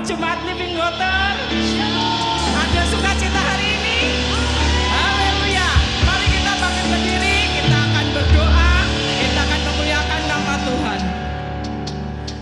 Jemaat Living Water. Ada sukacita hari ini? Haleluya. Mari kita bangkit berdiri, kita akan berdoa, kita akan memuliakan nama Tuhan.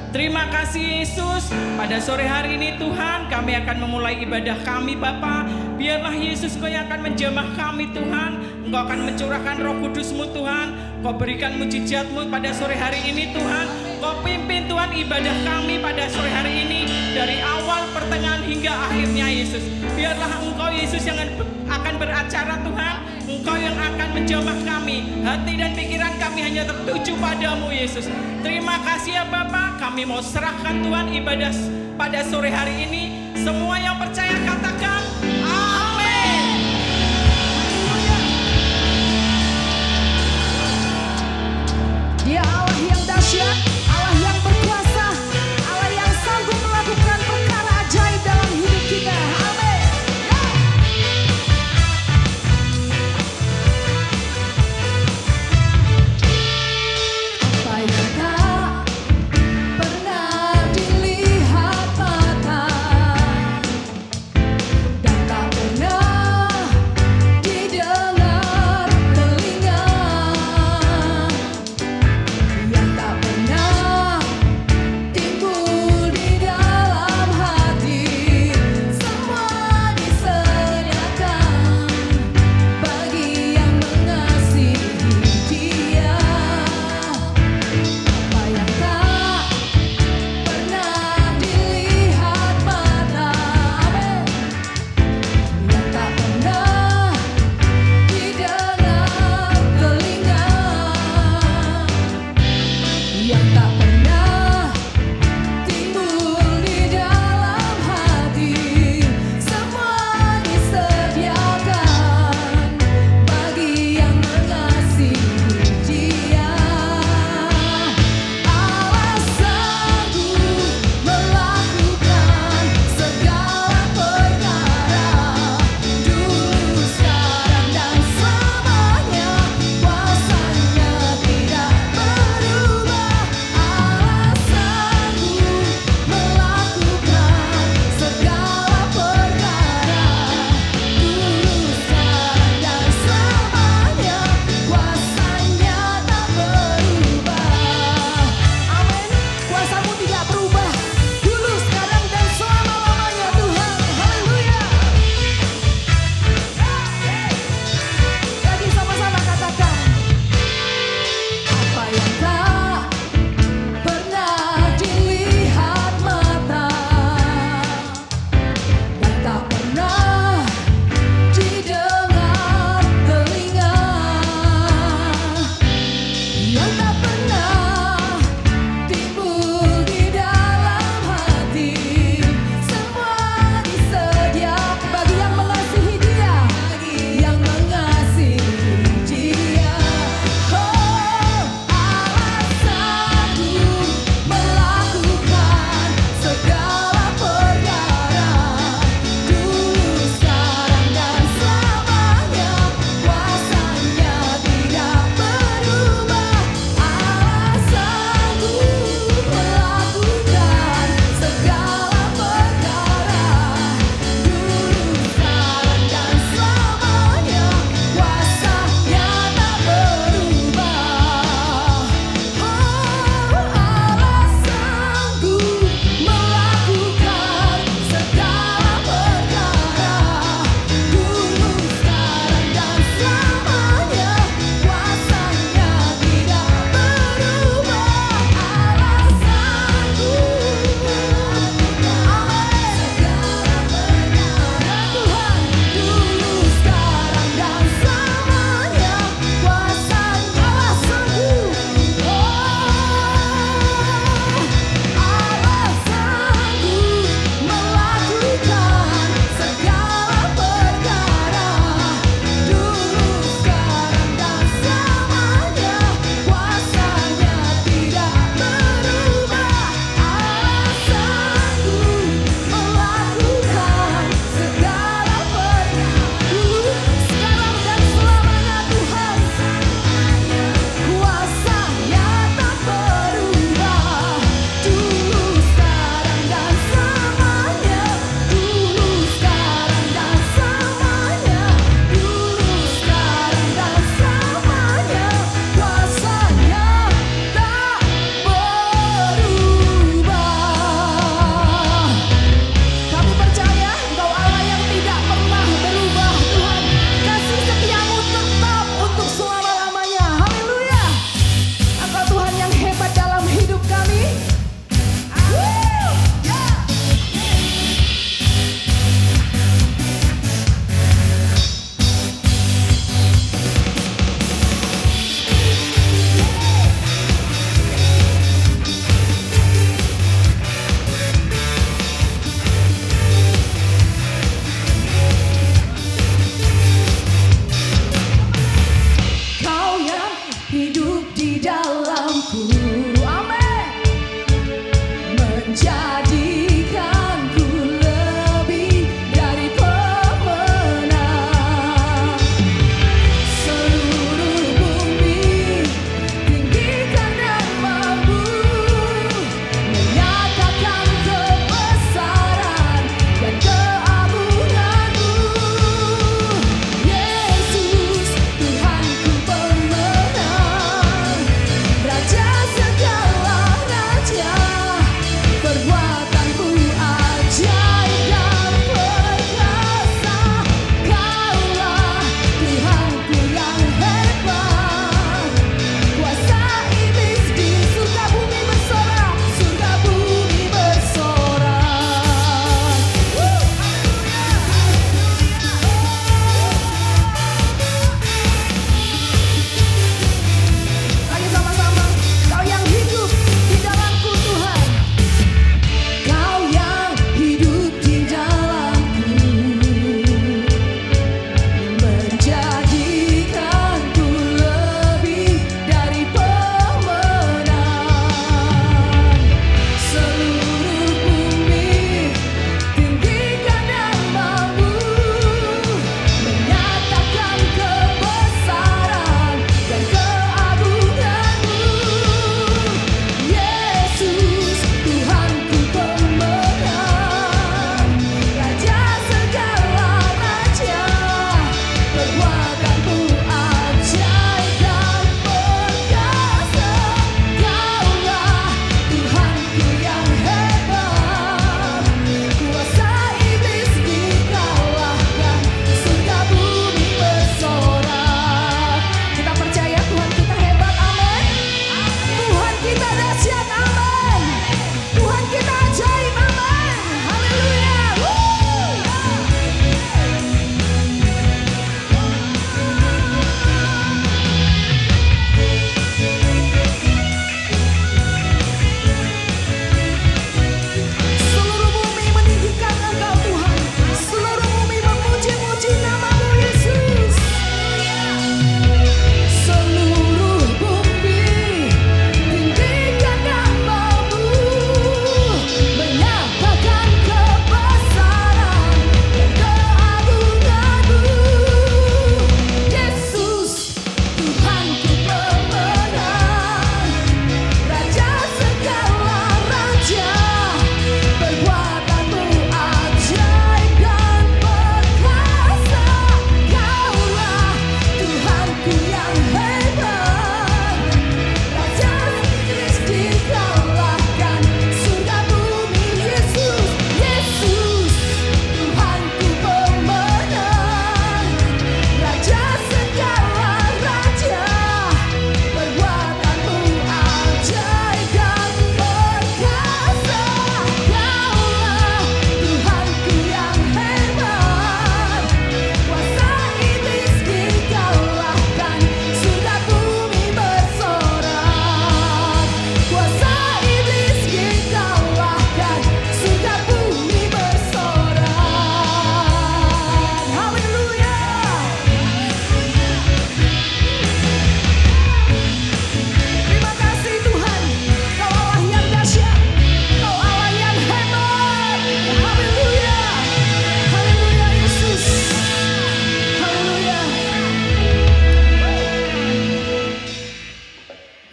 Terima kasih Yesus. Pada sore hari ini Tuhan, kami akan memulai ibadah kami Bapa. Biarlah Yesus Kau yang akan menjamah kami Tuhan. Engkau akan mencurahkan Roh Kudus-Mu Tuhan. Kau berikan mujizat-Mu pada sore hari ini Tuhan. Kau pimpin Tuhan ibadah kami pada sore hari ini, dari awal, pertengahan hingga akhirnya Yesus. Biarlah Engkau Yesus yang akan beracara Tuhan. Engkau yang akan menjamah kami. Hati dan pikiran kami hanya tertuju padamu Yesus. Terima kasih ya Bapa. Kami mau serahkan Tuhan ibadah pada sore hari ini. Semua yang percaya katakan amin. Dia Allah yang dahsyat, Allah yang berkuasa, Allah yang sanggup melakukan perkara ajaib dalam hidup kita. Amin. Apa yang tak pernah dilihat mata,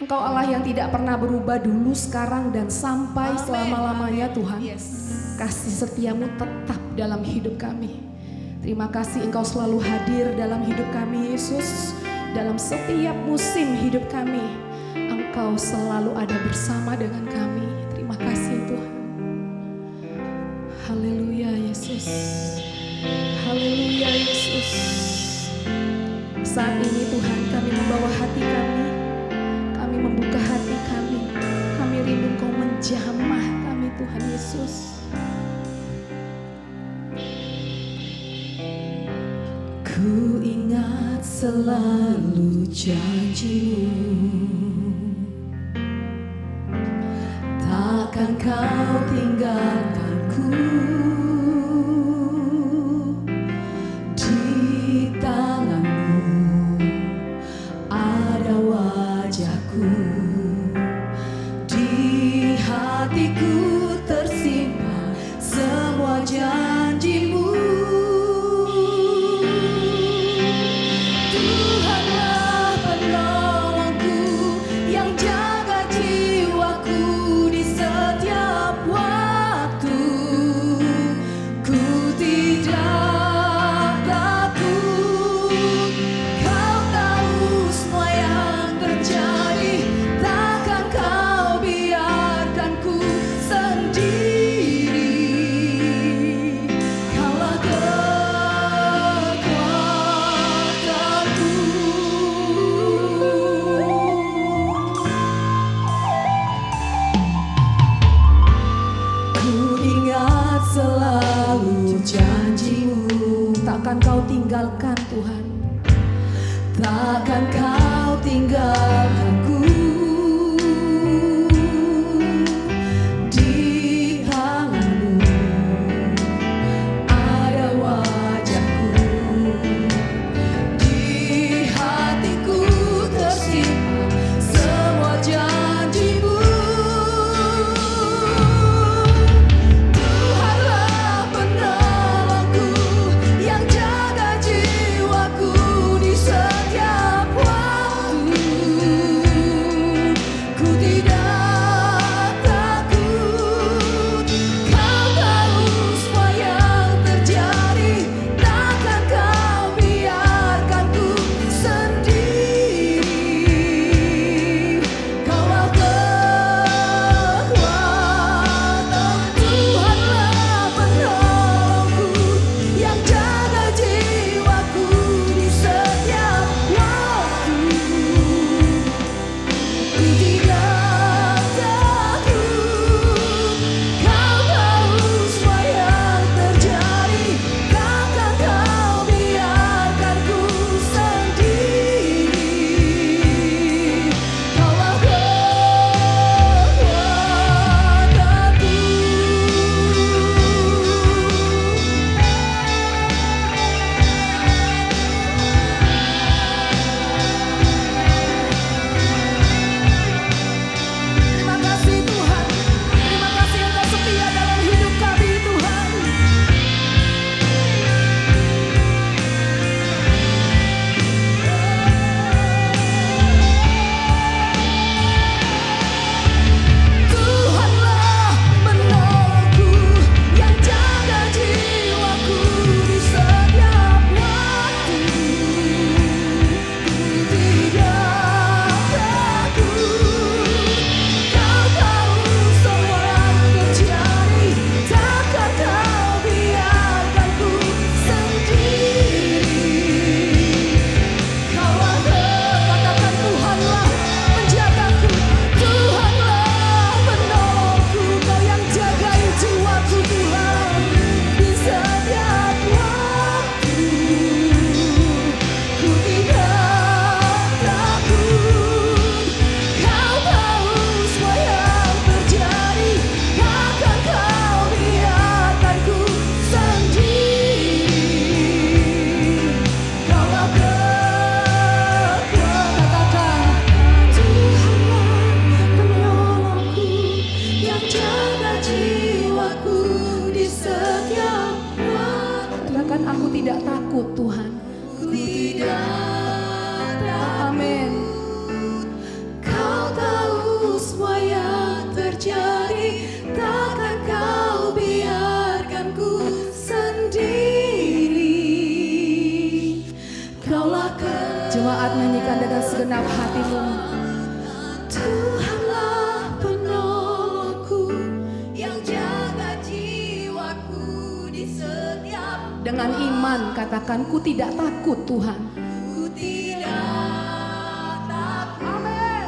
Engkau Allah yang tidak pernah berubah dulu, sekarang, dan sampai Amin. selama-lamanya Tuhan. Yes. Kasih setiamu tetap dalam hidup kami. Terima kasih Engkau selalu hadir dalam hidup kami Yesus. Dalam setiap musim hidup kami, Engkau selalu ada bersama dengan kami. Terima kasih Tuhan. Haleluya Yesus. Haleluya Yesus. Saat ini Tuhan kami membawa hati kami membuka hati kami rindu Engkau menjamah kami Tuhan Yesus. Ku ingat selalu janjimu, takkan kau tinggalkanku. Di tanganmu ada wajahku, di hatiku tersimpan semua janjimu. Tuhanlah penolongku yang jaga jiwaku di setiap waktu. Ku tidak takut, Kau tahu semua yang terjadi. Tak segenap hatimu. Tuhanlah penolongku yang jaga jiwaku di setiap. Dengan iman katakan, ku tidak takut Tuhan. Ku tidak takut.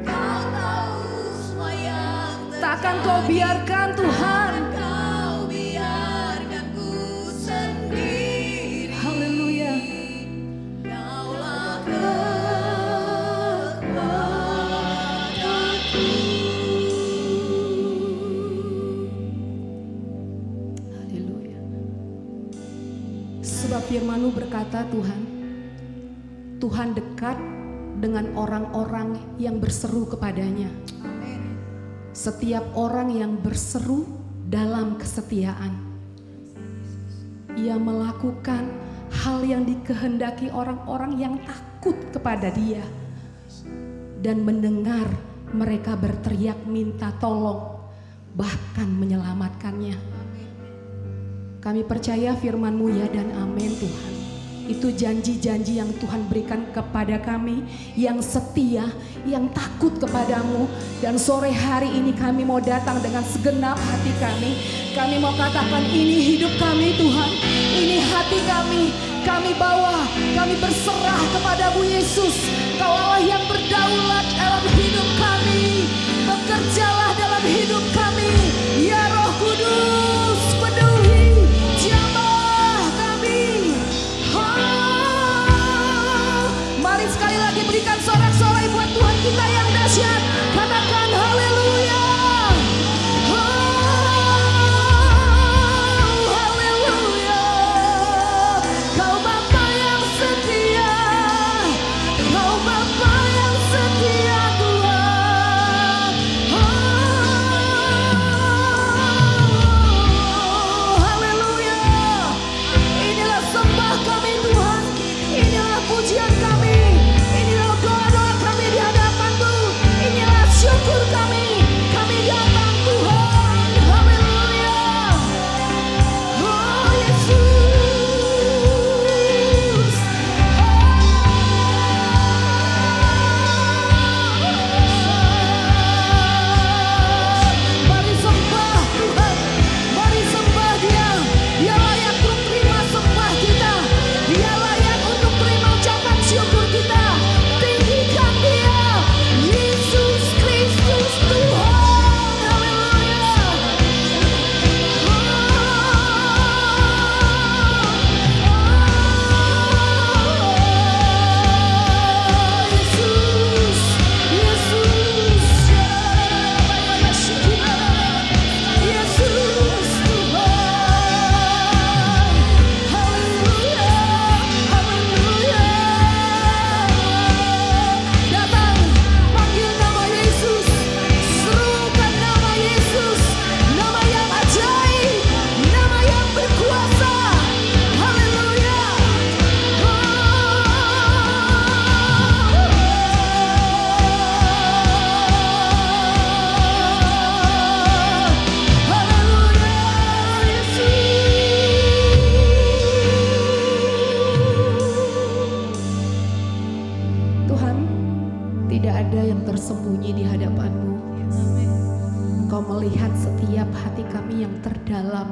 Kau tahu semua yang terjadi. Takkan kau biarkan Tuhan. Kau biarkan ku sendiri. Haleluya. Kaulah kekuatanku. Haleluya. Sebab firman-Mu berkata Tuhan, Tuhan dekat dengan orang-orang yang berseru kepadanya. Setiap orang yang berseru dalam kesetiaan, ia melakukan hal yang dikehendaki orang-orang yang takut kepada Dia dan mendengar mereka berteriak minta tolong, bahkan menyelamatkannya. Kami percaya firman-Mu ya dan amin Tuhan. Itu janji-janji yang Tuhan berikan kepada kami yang setia, yang takut kepadamu. Dan sore hari ini kami mau datang dengan segenap hati kami. Kami mau katakan, ini hidup kami Tuhan, ini hati kami. Kami bawa, kami berserah kepadamu Yesus. Kau Allah yang berdaulat dalam hidup kami. Bekerjalah dalam hidup kami. Ya Roh Kudus, penuhi jamaah kami. Mari sekali lagi berikan sorak-sorai buat Tuhan kita yang dahsyat. Katakan haleluya. Haleluya. Kau Bapa yang setia. Kau Bapa yang setia Tuhan. Haleluya. Inilah sembah kami Tuhan. Inilah pujian kami. Inilah doa-doa kami di hadapan-Mu. Inilah syukur kami. Kami datang Tuhan. Haleluya. Oh Yesus. Mari sembah Tuhan. Mari sembah Dia. Dia layak untuk terima sembah kita. Dia layak untuk terima ucapan syukur kita. Tinggikan Dia, Yesus Kristus Tuhan. Haleluya. Yesus, Yesus, Yesus Tuhan. Haleluya, haleluya. Datang, panggil nama Yesus, serukan nama Yesus, nama yang ajaib, nama yang berkuasa. Haleluya. Tuhan, tidak ada yang tersembunyi di hadapan-Mu. Engkau melihat setiap hati kami yang terdalam.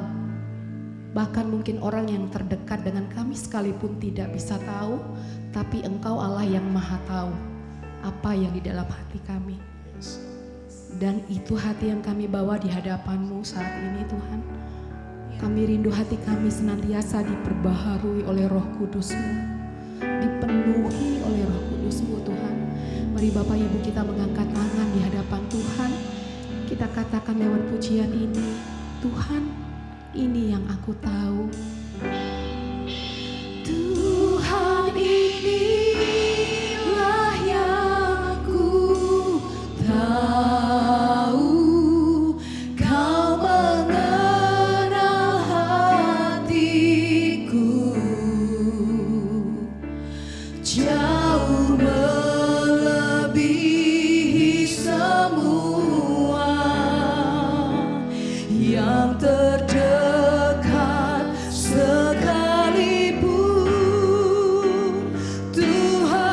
Bahkan mungkin orang yang terdekat dengan kami sekalipun tidak bisa tahu. Tapi Engkau Allah yang maha tahu apa yang di dalam hati kami. Dan itu hati yang kami bawa di hadapan-Mu saat ini Tuhan. Kami rindu hati kami senantiasa diperbaharui oleh Roh Kudus-Mu, dipenuhi oleh Roh Kudus-Mu Tuhan. Mari Bapak Ibu kita mengangkat tangan di hadapan Tuhan. Kita katakan lewat pujian ini, Tuhan, ini yang aku tahu. Tuhan, inilah yang ku tahu. Kau mengenal hatiku jauh melebihi semua yang terdekat sekalipun. Tuhan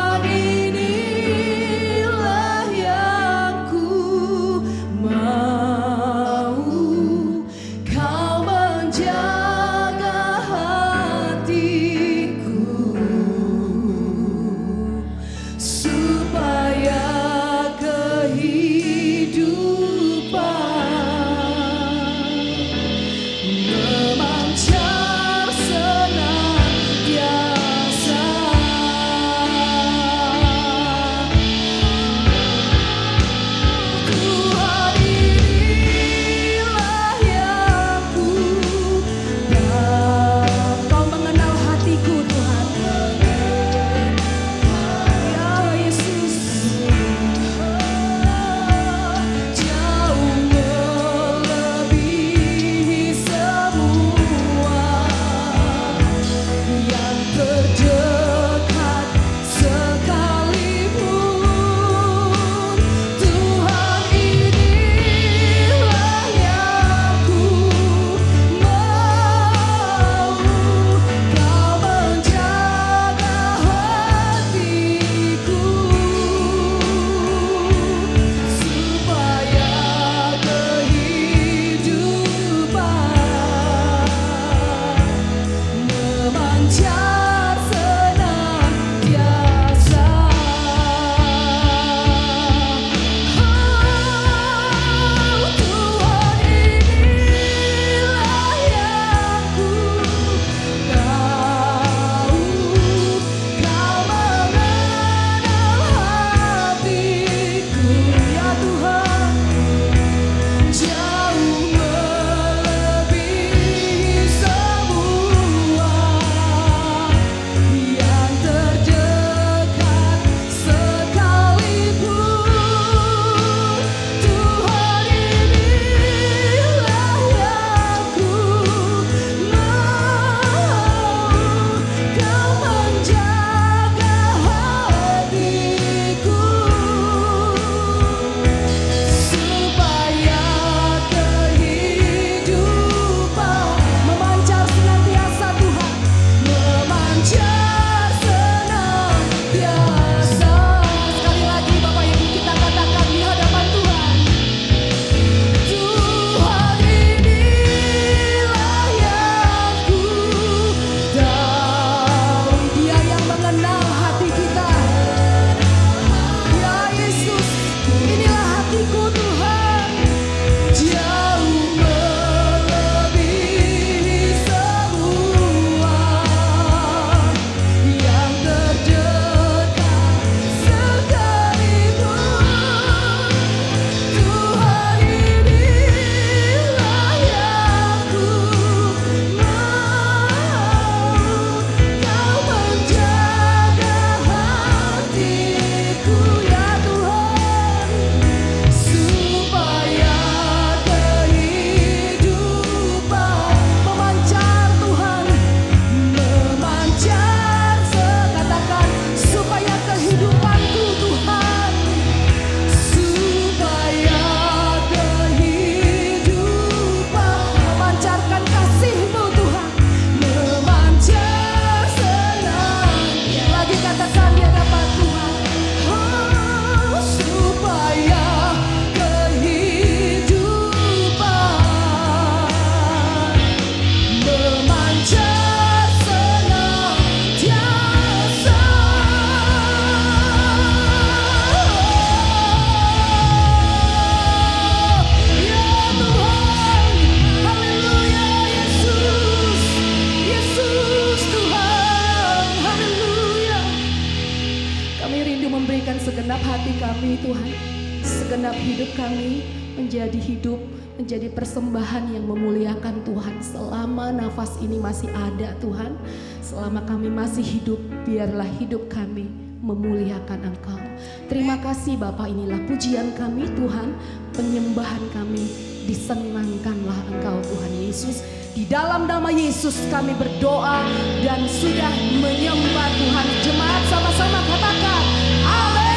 kami Tuhan, segenap hidup kami menjadi persembahan yang memuliakan Tuhan. Selama nafas ini masih ada Tuhan, selama kami masih hidup, biarlah hidup kami memuliakan Engkau. Terima kasih Bapa, inilah pujian kami Tuhan, penyembahan kami, disenangkanlah Engkau Tuhan Yesus. Di dalam nama Yesus kami berdoa dan sudah menyembah Tuhan. Jemaat sama-sama katakan amin.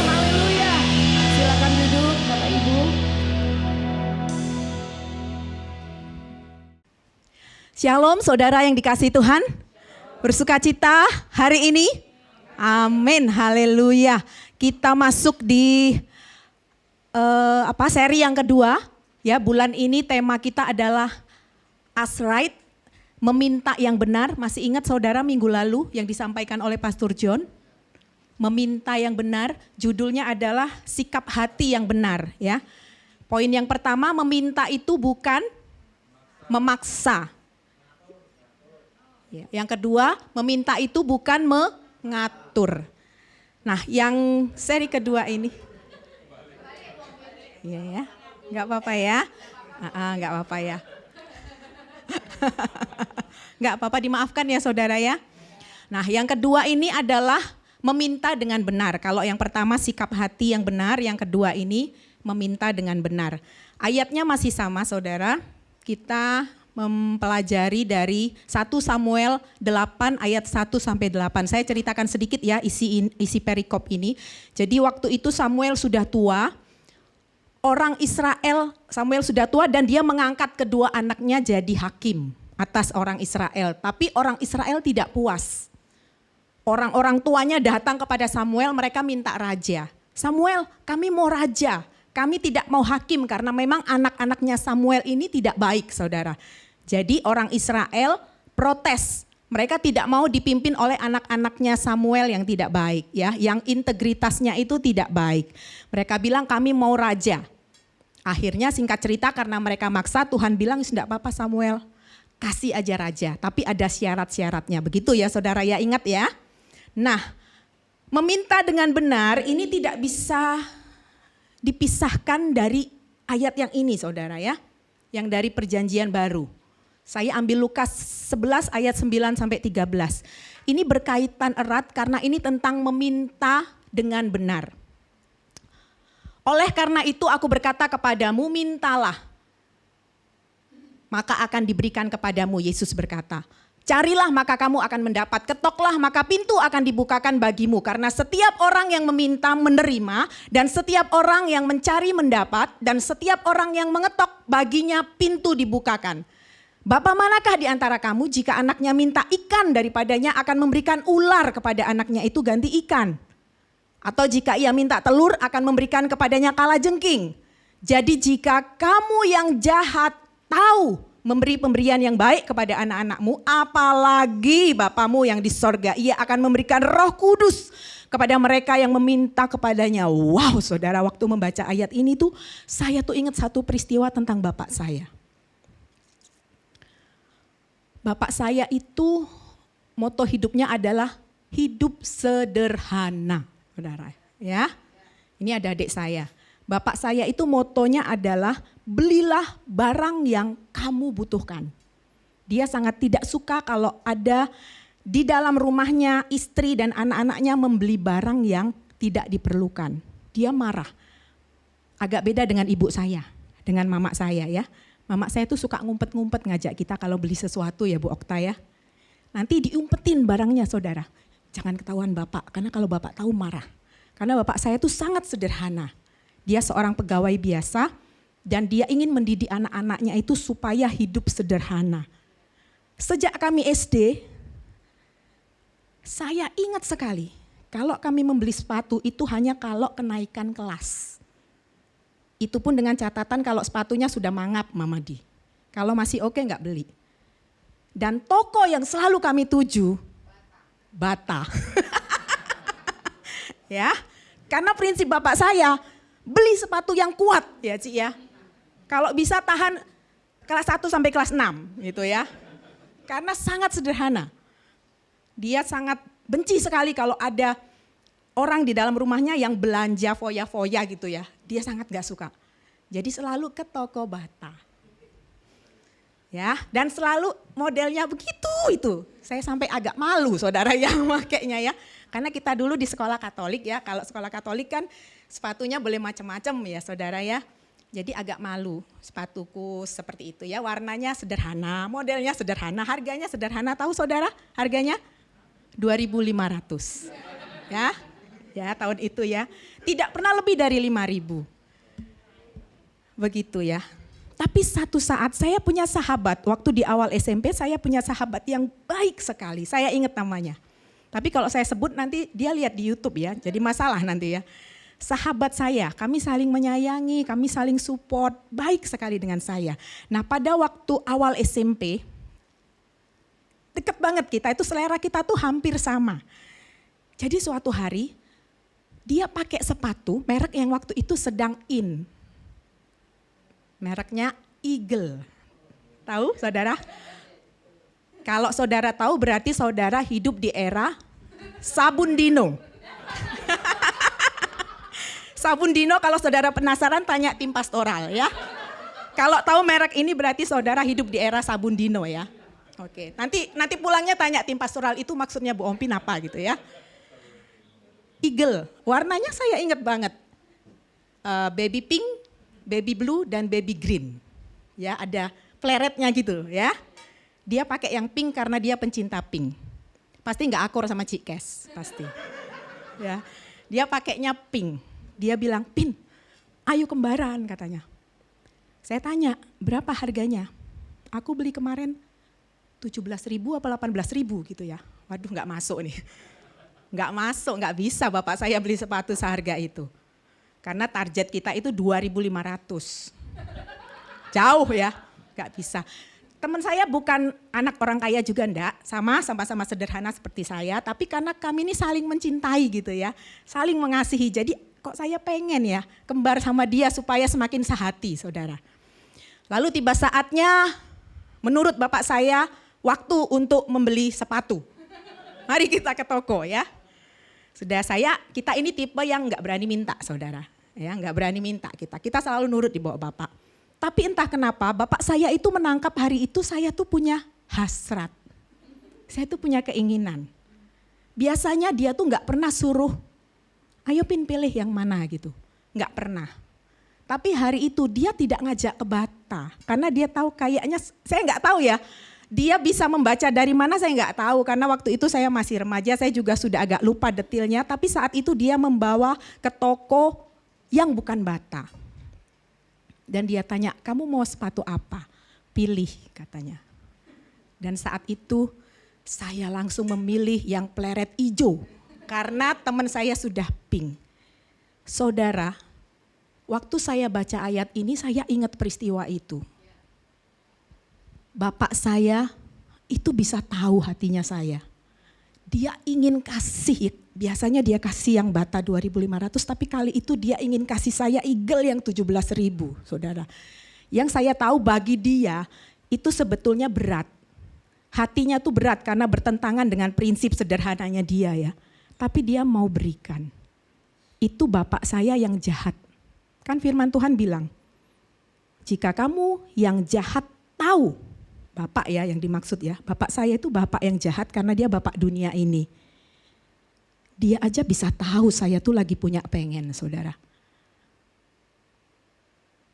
Haleluya. Silakan duduk Bapak Ibu. Shalom saudara yang dikasihi Tuhan. Bersukacita hari ini. Amin. Haleluya. Kita masuk di seri yang kedua. Ya, bulan ini tema kita adalah Ask Right, meminta yang benar. Masih ingat saudara minggu lalu yang disampaikan oleh Pastor John? Meminta yang benar, judulnya adalah sikap hati yang benar. Ya, poin yang pertama, meminta itu bukan memaksa. Ya, yang kedua, meminta itu bukan mengatur. Nah, yang seri kedua ini, ya, nggak apa-apa ya, nggak apa-apa ya. Nggak apa-apa, dimaafkan ya saudara ya. Nah, yang kedua ini adalah meminta dengan benar. Kalau yang pertama sikap hati yang benar, yang kedua ini meminta dengan benar. Ayatnya masih sama saudara, kita mempelajari dari 1 Samuel 8 ayat 1 sampai 8. Saya ceritakan sedikit ya isi perikop ini. Jadi waktu itu Samuel sudah tua. Samuel sudah tua dan dia mengangkat kedua anaknya jadi hakim atas orang Israel. Tapi orang Israel tidak puas. Orang-orang tuanya datang kepada Samuel, mereka minta raja. Samuel, kami mau raja, kami tidak mau hakim karena memang anak-anaknya Samuel ini tidak baik saudara. Jadi orang Israel protes. Mereka tidak mau dipimpin oleh anak-anaknya Samuel yang tidak baik ya, yang integritasnya itu tidak baik. Mereka bilang kami mau raja. Akhirnya singkat cerita karena mereka maksa, Tuhan bilang tidak apa-apa Samuel, kasih aja raja, tapi ada syarat-syaratnya. Begitu ya saudara ya, ingat ya. Nah, meminta dengan benar ini tidak bisa dipisahkan dari ayat yang ini saudara ya, yang dari perjanjian baru. Saya ambil Lukas 11 ayat 9 sampai 13. Ini berkaitan erat karena ini tentang meminta dengan benar. Oleh karena itu aku berkata kepadamu, mintalah, maka akan diberikan kepadamu. Yesus berkata, carilah maka kamu akan mendapat, ketoklah maka pintu akan dibukakan bagimu. Karena setiap orang yang meminta menerima, dan setiap orang yang mencari mendapat, dan setiap orang yang mengetok baginya pintu dibukakan. Bapa manakah di antara kamu jika anaknya minta ikan daripadanya akan memberikan ular kepada anaknya itu ganti ikan? Atau jika ia minta telur akan memberikan kepadanya kalajengking? Jadi jika kamu yang jahat tahu memberi pemberian yang baik kepada anak-anakmu, apalagi Bapamu yang di sorga, ia akan memberikan Roh Kudus kepada mereka yang meminta kepadanya. Wow saudara, waktu membaca ayat ini tuh saya tuh ingat satu peristiwa tentang bapak saya. Bapak saya itu moto hidupnya adalah hidup sederhana, saudara. Ya, ini ada adik saya. Bapak saya itu motonya adalah belilah barang yang kamu butuhkan. Dia sangat tidak suka kalau ada di dalam rumahnya istri dan anak-anaknya membeli barang yang tidak diperlukan. Dia marah. Agak beda dengan ibu saya, dengan mama saya ya. Mama saya tuh suka ngumpet-ngumpet ngajak kita kalau beli sesuatu ya Bu Okta ya. Nanti diumpetin barangnya saudara. Jangan ketahuan bapak, karena kalau bapak tahu marah. Karena bapak saya tuh sangat sederhana. Dia seorang pegawai biasa dan dia ingin mendidik anak-anaknya itu supaya hidup sederhana. Sejak kami SD, saya ingat sekali kalau kami membeli sepatu itu hanya kalau kenaikan kelas. Itu pun dengan catatan kalau sepatunya sudah mangap Mama Di. Kalau masih oke nggak beli. Dan toko yang selalu kami tuju, Bata. Ya, karena prinsip bapak saya, beli sepatu yang kuat ya Ci ya. Kalau bisa tahan kelas 1 sampai kelas 6 gitu ya. Karena sangat sederhana. Dia sangat benci sekali kalau ada orang di dalam rumahnya yang belanja foya-foya gitu ya. Dia sangat gak suka. Jadi selalu ke toko bata. Ya, dan selalu modelnya begitu itu. Saya sampai agak malu saudara yang makainya ya. Karena kita dulu di sekolah Katolik ya. Kalau sekolah Katolik kan sepatunya boleh macam-macam ya saudara ya. Jadi agak malu sepatuku seperti itu ya. Warnanya sederhana, modelnya sederhana, harganya sederhana. Tahu saudara harganya? 2.500. Ya, ya tahun itu ya. Tidak pernah lebih dari 5.000. Begitu ya. Tapi satu saat saya punya sahabat, waktu di awal SMP saya punya sahabat yang baik sekali. Saya ingat namanya. Tapi kalau saya sebut nanti dia lihat di YouTube ya, jadi masalah nanti ya. Sahabat saya, kami saling menyayangi, kami saling support, baik sekali dengan saya. Nah pada waktu awal SMP, deket banget kita, itu selera kita tuh hampir sama. Jadi suatu hari, dia pakai sepatu merek yang waktu itu sedang in. Mereknya Eagle. Tahu saudara? Kalau saudara tahu berarti saudara hidup di era sabun Dino. Sabun Dino kalau saudara penasaran tanya tim pastoral ya. Kalau tahu merek ini berarti saudara hidup di era sabun Dino ya. Oke, nanti pulangnya tanya tim pastoral itu maksudnya Bu Ompin apa gitu ya. Eagle, warnanya saya ingat banget. Baby pink, baby blue dan baby green. Ya, ada pleretnya gitu ya. Dia pakai yang pink karena dia pencinta pink. Pasti nggak akur sama Cikes, pasti. Ya. Dia pakainya pink. Dia bilang, "Pin, ayo kembaran," katanya. Saya tanya, "Berapa harganya?" "Aku beli kemarin 17.000 apa 18.000 gitu ya." Waduh, nggak masuk nih. Nggak masuk, nggak bisa Bapak saya beli sepatu seharga itu. Karena target kita itu 2.500. Jauh ya, nggak bisa. Teman saya bukan anak orang kaya juga enggak, sama-sama sederhana seperti saya. Tapi karena kami ini saling mencintai gitu ya, saling mengasihi. Jadi kok saya pengen ya kembar sama dia supaya semakin sehati saudara. Lalu tiba saatnya menurut bapak saya waktu untuk membeli sepatu. Mari kita ke toko ya. Sudah kita ini tipe yang nggak berani minta saudara. Ya, nggak berani minta kita selalu nurut di bawah bapak. Tapi entah kenapa bapak saya itu menangkap hari itu saya tuh punya hasrat. Saya tuh punya keinginan. Biasanya dia tuh nggak pernah suruh, "Ayo Pin pilih yang mana," gitu. Nggak pernah. Tapi hari itu dia tidak ngajak ke Bata. Karena dia tahu kayaknya, saya nggak tahu ya. Dia bisa membaca dari mana saya nggak tahu. Karena waktu itu saya masih remaja, saya juga sudah agak lupa detailnya. Tapi saat itu dia membawa ke toko yang bukan Bata. Dan dia tanya, "Kamu mau sepatu apa?" "Pilih," katanya. Dan saat itu saya langsung memilih yang pleret hijau. Karena teman saya sudah pink. Saudara, waktu saya baca ayat ini saya ingat peristiwa itu. Bapak saya itu bisa tahu hatinya saya. Dia ingin kasih, biasanya dia kasih yang Bata 2.500, tapi kali itu dia ingin kasih saya Eagle yang 17.000 saudara. Yang saya tahu bagi dia itu sebetulnya berat. Hatinya tuh berat karena bertentangan dengan prinsip sederhananya dia ya. Tapi dia mau berikan. Itu bapak saya yang jahat. Kan firman Tuhan bilang, "Jika kamu yang jahat tahu," bapak ya yang dimaksud ya, bapak saya itu bapak yang jahat karena dia bapak dunia ini. Dia aja bisa tahu saya tuh lagi punya pengen saudara.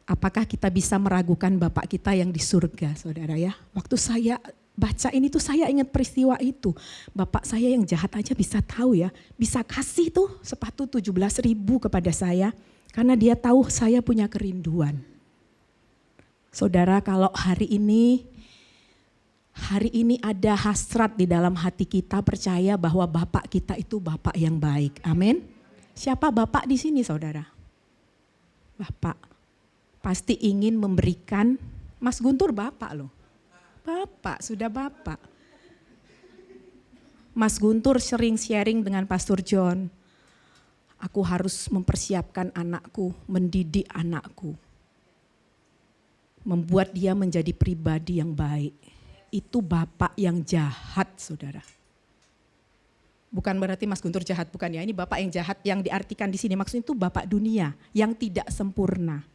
Apakah kita bisa meragukan bapak kita yang di surga saudara ya. Waktu saya baca ini tuh saya ingat peristiwa itu. Bapak saya yang jahat aja bisa tahu ya, bisa kasih tuh sepatu 17.000 kepada saya. Karena dia tahu saya punya kerinduan. Saudara, kalau hari ini ada hasrat di dalam hati kita, percaya bahwa Bapak kita itu Bapak yang baik. Amin. Siapa Bapak di sini saudara? Bapak pasti ingin memberikan. Mas Guntur Bapak loh. Bapak, sudah Bapak. Mas Guntur sering sharing dengan Pastor John. Aku harus mempersiapkan anakku, mendidik anakku. Membuat dia menjadi pribadi yang baik. Itu bapak yang jahat saudara. Bukan berarti Mas Guntur jahat, bukan ya. Ini bapak yang jahat yang diartikan di sini maksudnya itu bapak dunia yang tidak sempurna.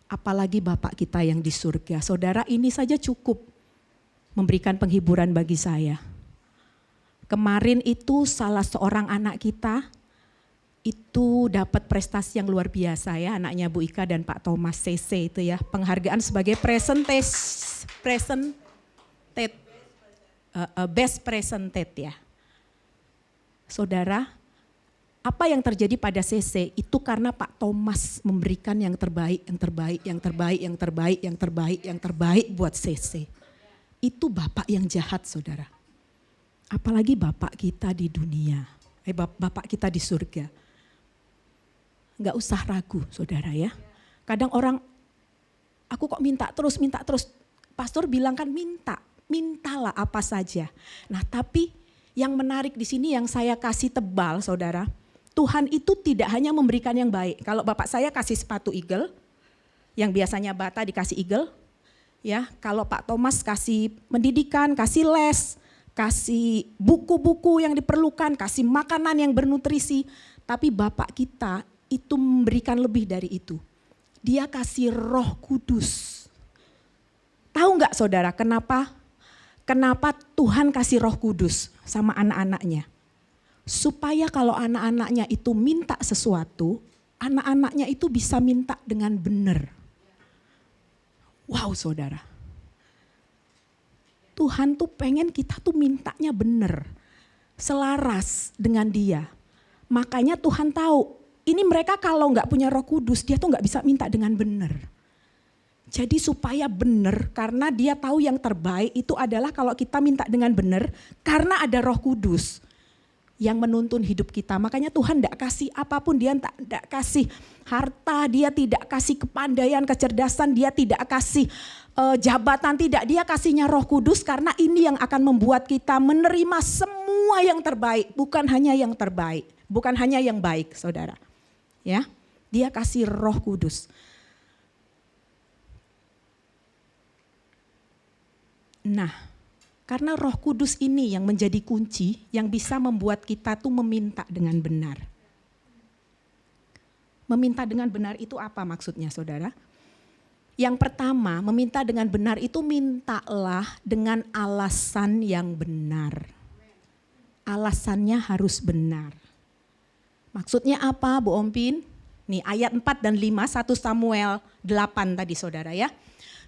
Apalagi bapak kita yang di surga. Saudara, ini saja cukup memberikan penghiburan bagi saya. Kemarin itu salah seorang anak kita itu dapat prestasi yang luar biasa ya, anaknya Bu Ika dan Pak Thomas CC itu ya, penghargaan sebagai best presented ya. Saudara, apa yang terjadi pada CC itu karena Pak Thomas memberikan yang terbaik buat CC. Itu bapak yang jahat, saudara. Apalagi bapak kita di dunia, bapak kita di surga. Enggak usah ragu, saudara ya. Kadang orang, aku kok minta terus. Pastor bilang kan mintalah apa saja. Nah tapi yang menarik di sini yang saya kasih tebal, saudara. Tuhan itu tidak hanya memberikan yang baik. Kalau bapak saya kasih sepatu eagle, yang biasanya bata dikasih eagle. Ya, kalau Pak Thomas kasih pendidikan, kasih les, kasih buku-buku yang diperlukan, kasih makanan yang bernutrisi. Tapi bapak kita itu memberikan lebih dari itu. Dia kasih Roh Kudus. Tahu nggak saudara kenapa Tuhan kasih Roh Kudus sama anak-anaknya? Supaya kalau anak-anaknya itu minta sesuatu, anak-anaknya itu bisa minta dengan benar. Wow saudara. Tuhan tuh pengen kita tuh mintanya benar. Selaras dengan dia. Makanya Tuhan tahu, ini mereka kalau nggak punya Roh Kudus, dia tuh nggak bisa minta dengan benar. Jadi supaya benar, karena dia tahu yang terbaik itu adalah kalau kita minta dengan benar, karena ada Roh Kudus yang menuntun hidup kita. Makanya Tuhan tidak kasih apapun, dia tidak kasih harta, dia tidak kasih kepandaian, kecerdasan, dia tidak kasih jabatan, tidak. Dia kasihnya Roh Kudus karena ini yang akan membuat kita menerima semua yang terbaik, bukan hanya yang terbaik, bukan hanya yang baik, saudara. Ya, dia kasih Roh Kudus. Nah, karena Roh Kudus ini yang menjadi kunci yang bisa membuat kita tuh meminta dengan benar. Meminta dengan benar itu apa maksudnya, saudara? Yang pertama, meminta dengan benar itu mintalah dengan alasan yang benar. Alasannya harus benar. Maksudnya apa, Bu Ompin? Nih ayat 4 dan 5, 1 Samuel 8 tadi saudara ya.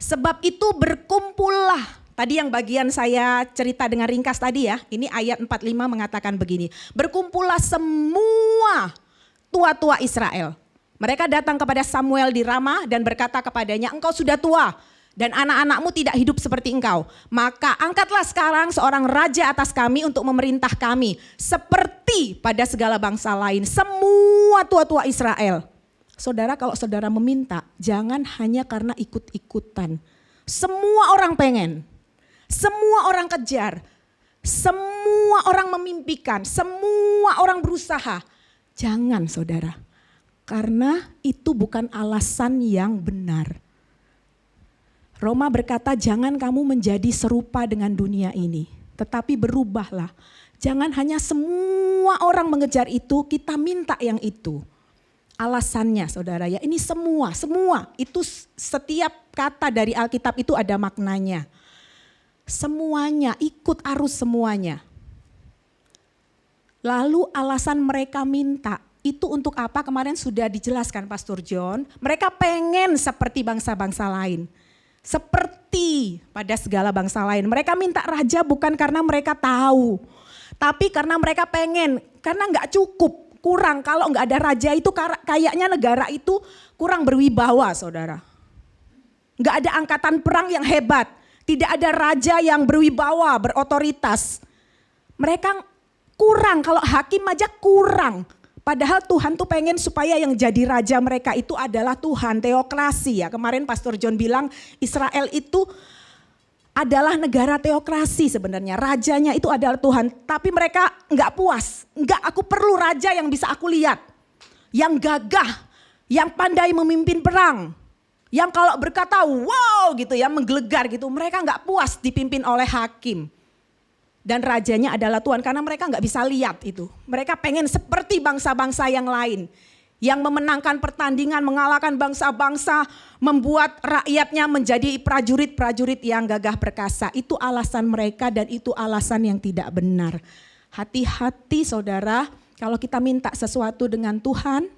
Sebab itu berkumpullah. Tadi yang bagian saya cerita dengan ringkas tadi ya. Ini ayat 45 mengatakan begini. Berkumpullah semua tua-tua Israel. Mereka datang kepada Samuel di Rama dan berkata kepadanya, engkau sudah tua dan anak-anakmu tidak hidup seperti engkau. Maka angkatlah sekarang seorang raja atas kami untuk memerintah kami. Seperti pada segala bangsa lain, semua tua-tua Israel. Saudara, kalau saudara meminta, jangan hanya karena ikut-ikutan. Semua orang pengen, semua orang kejar, semua orang memimpikan, semua orang berusaha. Jangan saudara. Karena itu bukan alasan yang benar. Roma berkata jangan kamu menjadi serupa dengan dunia ini. Tetapi berubahlah. Jangan hanya semua orang mengejar itu, kita minta yang itu. Alasannya saudara ya, ini semua. Itu setiap kata dari Alkitab itu ada maknanya. Semuanya, ikut arus semuanya. Lalu alasan mereka minta. Itu untuk apa? Kemarin sudah dijelaskan Pastor John. Mereka pengen seperti bangsa-bangsa lain. Seperti pada segala bangsa lain. Mereka minta raja bukan karena mereka tahu. Tapi karena mereka pengen. Karena gak cukup, kurang. Kalau gak ada raja itu kayaknya negara itu kurang berwibawa saudara. Gak ada angkatan perang yang hebat. Tidak ada raja yang berwibawa, berotoritas. Mereka kurang, kalau hakim aja kurang. Padahal Tuhan tuh pengen supaya yang jadi raja mereka itu adalah Tuhan, teokrasi ya. Kemarin Pastor John bilang Israel itu adalah negara teokrasi sebenarnya. Rajanya itu adalah Tuhan. Tapi mereka enggak puas. Enggak, aku perlu raja yang bisa aku lihat. Yang gagah, yang pandai memimpin perang. Yang kalau berkata wow gitu ya, menggelegar gitu. Mereka enggak puas dipimpin oleh hakim. Dan rajanya adalah Tuhan, karena mereka nggak bisa lihat itu. Mereka pengen seperti bangsa-bangsa yang lain. Yang memenangkan pertandingan, mengalahkan bangsa-bangsa, membuat rakyatnya menjadi prajurit-prajurit yang gagah perkasa. Itu alasan mereka dan itu alasan yang tidak benar. Hati-hati saudara, kalau kita minta sesuatu dengan Tuhan,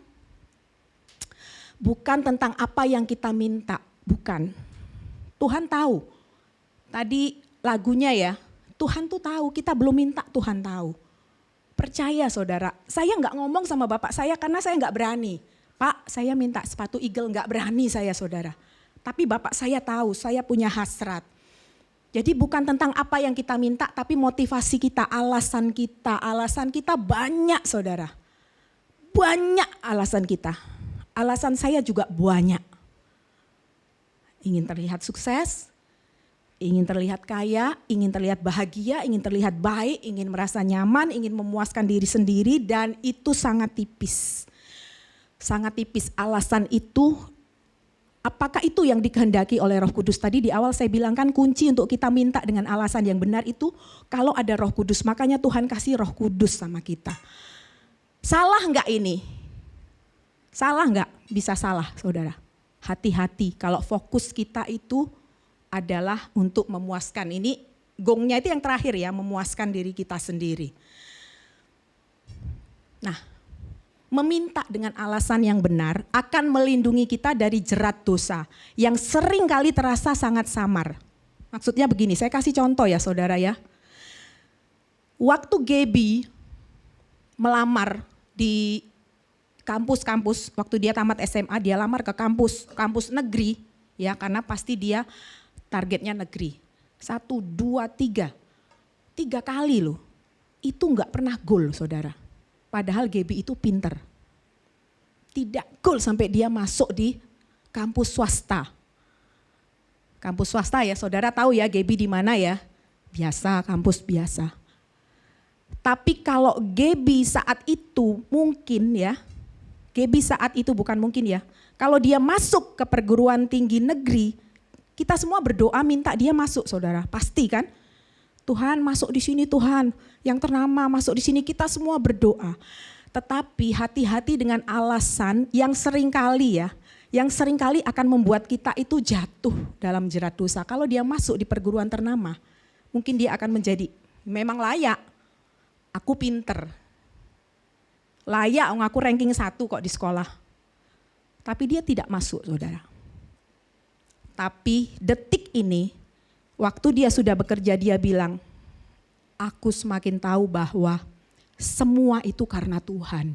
bukan tentang apa yang kita minta, bukan. Tuhan tahu. Tadi lagunya ya, Tuhan tuh tahu, kita belum minta Tuhan tahu. Percaya saudara, saya nggak ngomong sama bapak saya karena saya nggak berani. Pak, saya minta sepatu eagle, nggak berani saya saudara. Tapi bapak saya tahu, saya punya hasrat. Jadi bukan tentang apa yang kita minta, tapi motivasi kita, alasan kita. Alasan kita banyak saudara. Banyak alasan kita. Alasan saya juga banyak. Ingin terlihat sukses, ingin terlihat kaya, ingin terlihat bahagia, ingin terlihat baik, ingin merasa nyaman, ingin memuaskan diri sendiri, dan itu sangat tipis. Sangat tipis alasan itu. Apakah itu yang dikehendaki oleh Roh Kudus? Tadi di awal saya bilang kan kunci untuk kita minta dengan alasan yang benar itu kalau ada Roh Kudus. Makanya Tuhan kasih Roh Kudus sama kita. Salah enggak ini? Salah enggak? Bisa salah saudara. Hati-hati kalau fokus kita itu adalah untuk memuaskan. Ini gongnya itu yang terakhir ya, memuaskan diri kita sendiri. Nah, meminta dengan alasan yang benar akan melindungi kita dari jerat dosa yang sering kali terasa sangat samar. Maksudnya begini, saya kasih contoh ya saudara ya. Waktu Gaby melamar di kampus-kampus, waktu dia tamat SMA dia lamar ke kampus negeri ya, karena pasti dia targetnya negeri. 1, 2, 3. 3 kali loh. Itu enggak pernah gol saudara. Padahal Gaby itu pinter. Tidak gol sampai dia masuk di kampus swasta. Kampus swasta ya saudara tahu ya Gaby di mana ya. Biasa, kampus biasa. Tapi kalau Gaby saat itu mungkin ya. Gaby saat itu bukan mungkin ya. Kalau dia masuk ke perguruan tinggi negeri, kita semua berdoa minta dia masuk saudara, pasti kan? Tuhan masuk di sini Tuhan, yang ternama masuk di sini, kita semua berdoa. Tetapi hati-hati dengan alasan yang seringkali ya, yang seringkali akan membuat kita itu jatuh dalam jerat dosa. Kalau dia masuk di perguruan ternama, mungkin dia akan menjadi memang layak, aku pinter. Layak, aku ranking 1 kok di sekolah. Tapi dia tidak masuk saudara. Tapi detik ini, waktu dia sudah bekerja dia bilang, aku semakin tahu bahwa semua itu karena Tuhan.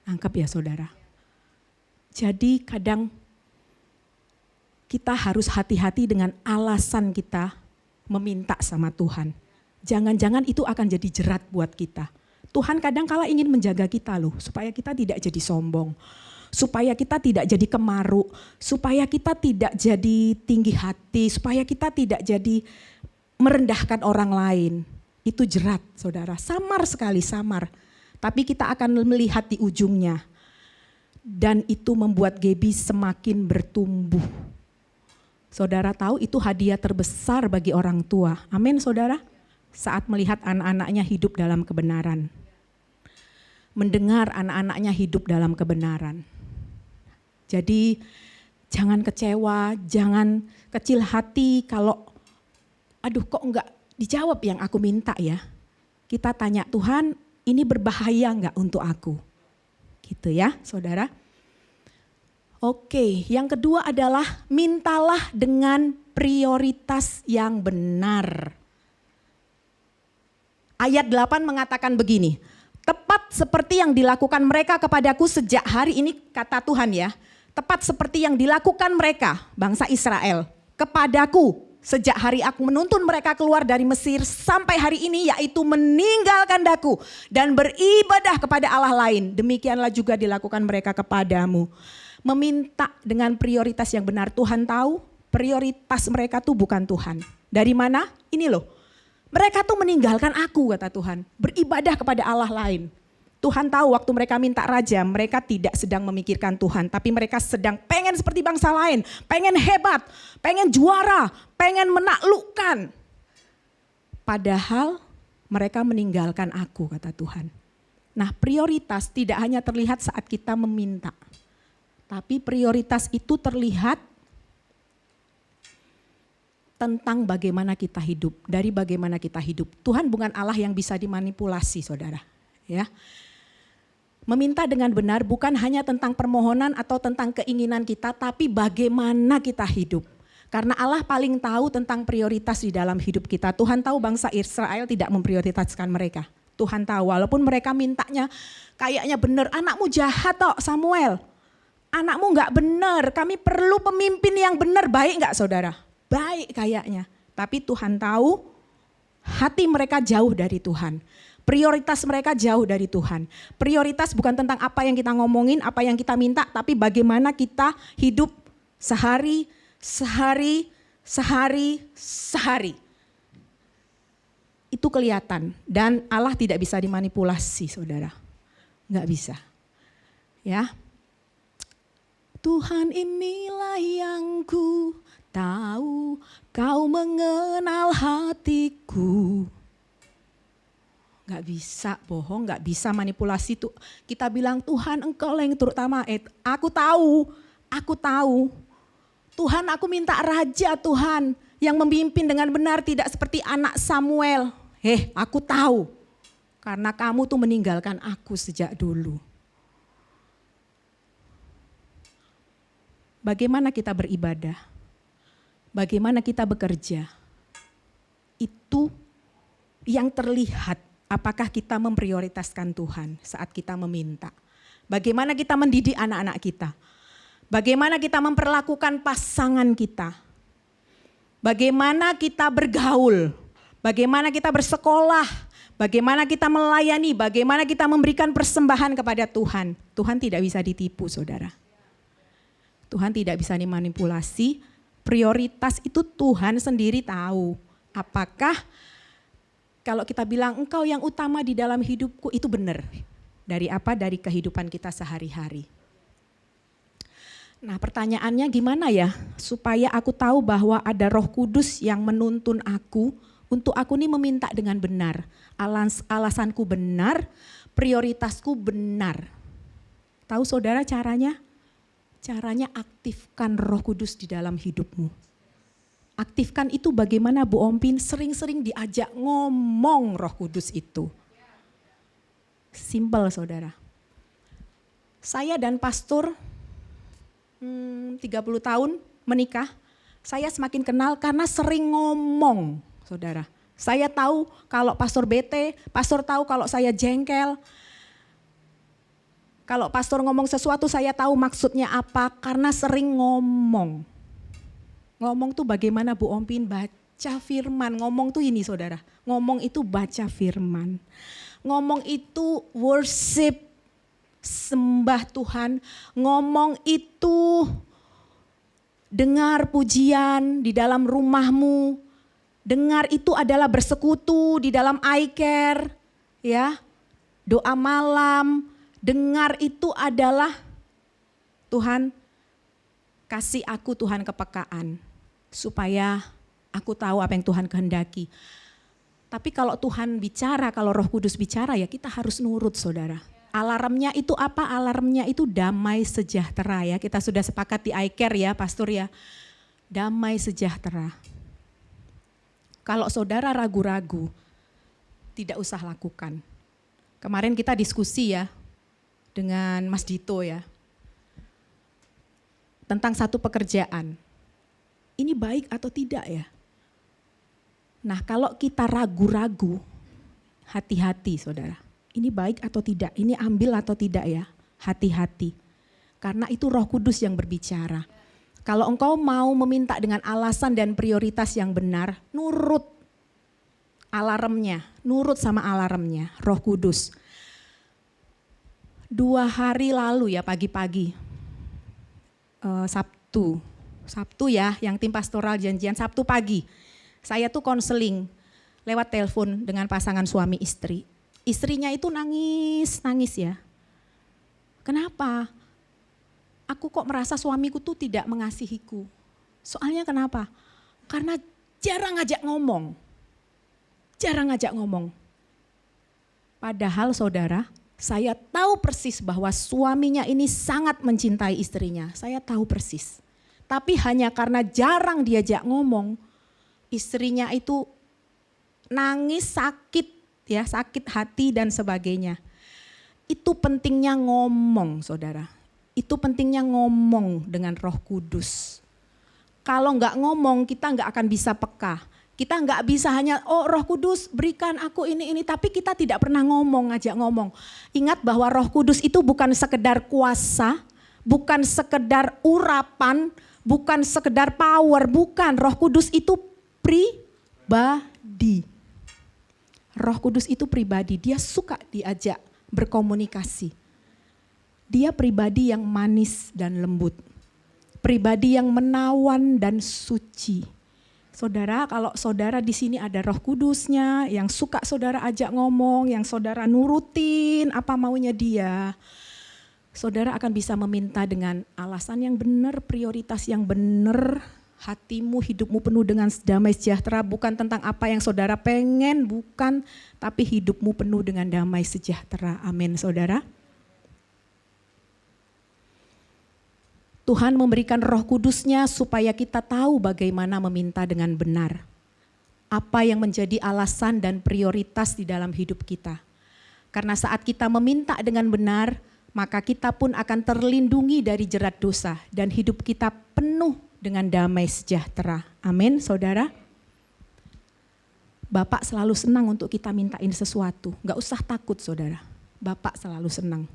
Angkat ya saudara. Jadi kadang kita harus hati-hati dengan alasan kita meminta sama Tuhan. Jangan-jangan itu akan jadi jerat buat kita. Tuhan kadang kala ingin menjaga kita loh, supaya kita tidak jadi sombong. Supaya kita tidak jadi kemaruk, supaya kita tidak jadi tinggi hati, supaya kita tidak jadi merendahkan orang lain. Itu jerat saudara, samar sekali samar. Tapi kita akan melihat di ujungnya. Dan itu membuat Gaby semakin bertumbuh. Saudara tahu itu hadiah terbesar bagi orang tua. Amin saudara. Saat melihat anak-anaknya hidup dalam kebenaran. Mendengar anak-anaknya hidup dalam kebenaran. Jadi jangan kecewa, jangan kecil hati kalau aduh kok enggak dijawab yang aku minta ya. Kita tanya Tuhan ini berbahaya enggak untuk aku? Gitu ya saudara. Oke, yang kedua adalah mintalah dengan prioritas yang benar. Ayat 8 mengatakan begini, tepat seperti yang dilakukan mereka kepadaku sejak hari ini kata Tuhan ya. Tepat seperti yang dilakukan mereka, bangsa Israel, kepadaku sejak hari aku menuntun mereka keluar dari Mesir sampai hari ini, yaitu meninggalkan daku dan beribadah kepada Allah lain. Demikianlah juga dilakukan mereka kepadamu. Meminta dengan prioritas yang benar. Tuhan tahu prioritas mereka tuh bukan Tuhan. Dari mana? Ini loh, mereka tuh meninggalkan aku kata Tuhan, beribadah kepada Allah lain. Tuhan tahu waktu mereka minta raja, mereka tidak sedang memikirkan Tuhan. Tapi mereka sedang pengen seperti bangsa lain. Pengen hebat, pengen juara, pengen menaklukkan. Padahal mereka meninggalkan aku, kata Tuhan. Nah, prioritas tidak hanya terlihat saat kita meminta. Tapi prioritas itu terlihat tentang bagaimana kita hidup, dari bagaimana kita hidup. Tuhan bukan Allah yang bisa dimanipulasi, saudara. Ya, meminta dengan benar bukan hanya tentang permohonan atau tentang keinginan kita, tapi bagaimana kita hidup. Karena Allah paling tahu tentang prioritas di dalam hidup kita. Tuhan tahu bangsa Israel tidak memprioritaskan mereka. Tuhan tahu walaupun mereka mintanya kayaknya benar. Anakmu jahat toh Samuel. Anakmu gak benar. Kami perlu pemimpin yang benar. Baik gak saudara? Baik kayaknya. Tapi Tuhan tahu hati mereka jauh dari Tuhan. Prioritas mereka jauh dari Tuhan. Prioritas bukan tentang apa yang kita ngomongin, apa yang kita minta. Tapi bagaimana kita hidup sehari. Itu kelihatan dan Allah tidak bisa dimanipulasi, saudara. Nggak bisa. Ya. Tuhan inilah yang ku tahu, kau mengenal hatiku. Nggak bisa bohong, nggak bisa manipulasi. Kita bilang Tuhan engkau yang terutama, aku tahu. Tuhan aku minta raja Tuhan yang memimpin dengan benar tidak seperti anak Samuel. Aku tahu karena kamu tuh meninggalkan aku sejak dulu. Bagaimana kita beribadah? Bagaimana kita bekerja? Itu yang terlihat apakah kita memprioritaskan Tuhan saat kita meminta. Bagaimana kita mendidik anak-anak kita. Bagaimana kita memperlakukan pasangan kita. Bagaimana kita bergaul. Bagaimana kita bersekolah. Bagaimana kita melayani. Bagaimana kita memberikan persembahan kepada Tuhan. Tuhan tidak bisa ditipu, saudara. Tuhan tidak bisa dimanipulasi. Prioritas itu Tuhan sendiri tahu. Apakah kalau kita bilang engkau yang utama di dalam hidupku, itu benar. Dari apa? Dari kehidupan kita sehari-hari. Nah, pertanyaannya gimana ya supaya aku tahu bahwa ada Roh Kudus yang menuntun aku untuk aku nih meminta dengan benar. Alasanku benar, prioritasku benar. Tahu saudara caranya? Caranya aktifkan Roh Kudus di dalam hidupmu. Aktifkan itu bagaimana Bu Ompin? Sering-sering diajak ngomong Roh Kudus itu. Simple saudara. Saya dan pastor 30 tahun menikah, saya semakin kenal karena sering ngomong, saudara. Saya tahu kalau pastor bete, pastor tahu kalau saya jengkel. Kalau pastor ngomong sesuatu saya tahu maksudnya apa karena sering ngomong. Ngomong tuh bagaimana Bu Ompin? Baca firman, ngomong tuh ini saudara. Ngomong itu baca firman. Ngomong itu worship. Sembah Tuhan, ngomong itu dengar pujian di dalam rumahmu, dengar itu adalah bersekutu di dalam iCare, ya, doa malam, dengar itu adalah Tuhan kasih aku Tuhan kepekaan supaya aku tahu apa yang Tuhan kehendaki. Tapi kalau Tuhan bicara, kalau Roh Kudus bicara ya kita harus nurut saudara. Alarmnya itu apa? Alarmnya itu damai sejahtera ya. Kita sudah sepakat di iCare ya pastor ya. Damai sejahtera. Kalau saudara ragu-ragu, tidak usah lakukan. Kemarin kita diskusi ya dengan Mas Dito ya. Tentang satu pekerjaan. Ini baik atau tidak ya? Nah kalau kita ragu-ragu, hati-hati saudara. Ini baik atau tidak, ini ambil atau tidak ya, hati-hati. Karena itu Roh Kudus yang berbicara. Kalau engkau mau meminta dengan alasan dan prioritas yang benar, nurut alarmnya, nurut sama alarmnya, Roh Kudus. 2 hari lalu ya pagi-pagi, Sabtu ya, yang tim pastoral janjian Sabtu pagi. Saya tuh konseling lewat telepon dengan pasangan suami istri. Istrinya itu nangis ya. Kenapa? Aku kok merasa suamiku tuh tidak mengasihiku. Soalnya kenapa? Karena jarang ngajak ngomong. jarang ngajak ngomong. Padahal saudara, saya tahu persis bahwa suaminya ini sangat mencintai istrinya. Saya tahu persis. Tapi hanya karena jarang diajak ngomong, istrinya itu nangis, sakit ya, sakit hati dan sebagainya. Itu pentingnya ngomong, saudara. Itu pentingnya ngomong dengan Roh Kudus. Kalau nggak ngomong, kita nggak akan bisa peka. Kita nggak bisa hanya, oh Roh Kudus berikan aku ini, tapi kita tidak pernah ngomong, ngajak ngomong. Ingat bahwa Roh Kudus itu bukan sekedar kuasa, bukan sekedar urapan, bukan sekedar power, bukan. Roh Kudus itu pribadi. Roh Kudus itu pribadi, dia suka diajak berkomunikasi. Dia pribadi yang manis dan lembut. Pribadi yang menawan dan suci. Saudara, kalau saudara di sini ada Roh Kudusnya yang suka saudara ajak ngomong, yang saudara nurutin apa maunya dia, saudara akan bisa meminta dengan alasan yang benar, prioritas yang benar, hatimu, hidupmu penuh dengan damai sejahtera, bukan tentang apa yang saudara pengen, bukan, tapi hidupmu penuh dengan damai sejahtera. Amin, saudara. Tuhan memberikan Roh Kudusnya supaya kita tahu bagaimana meminta dengan benar. Apa yang menjadi alasan dan prioritas di dalam hidup kita. Karena saat kita meminta dengan benar, maka kita pun akan terlindungi dari jerat dosa dan hidup kita penuh dengan damai sejahtera. Amin, saudara. Bapak selalu senang untuk kita mintain sesuatu. Gak usah takut, saudara. Bapak selalu senang.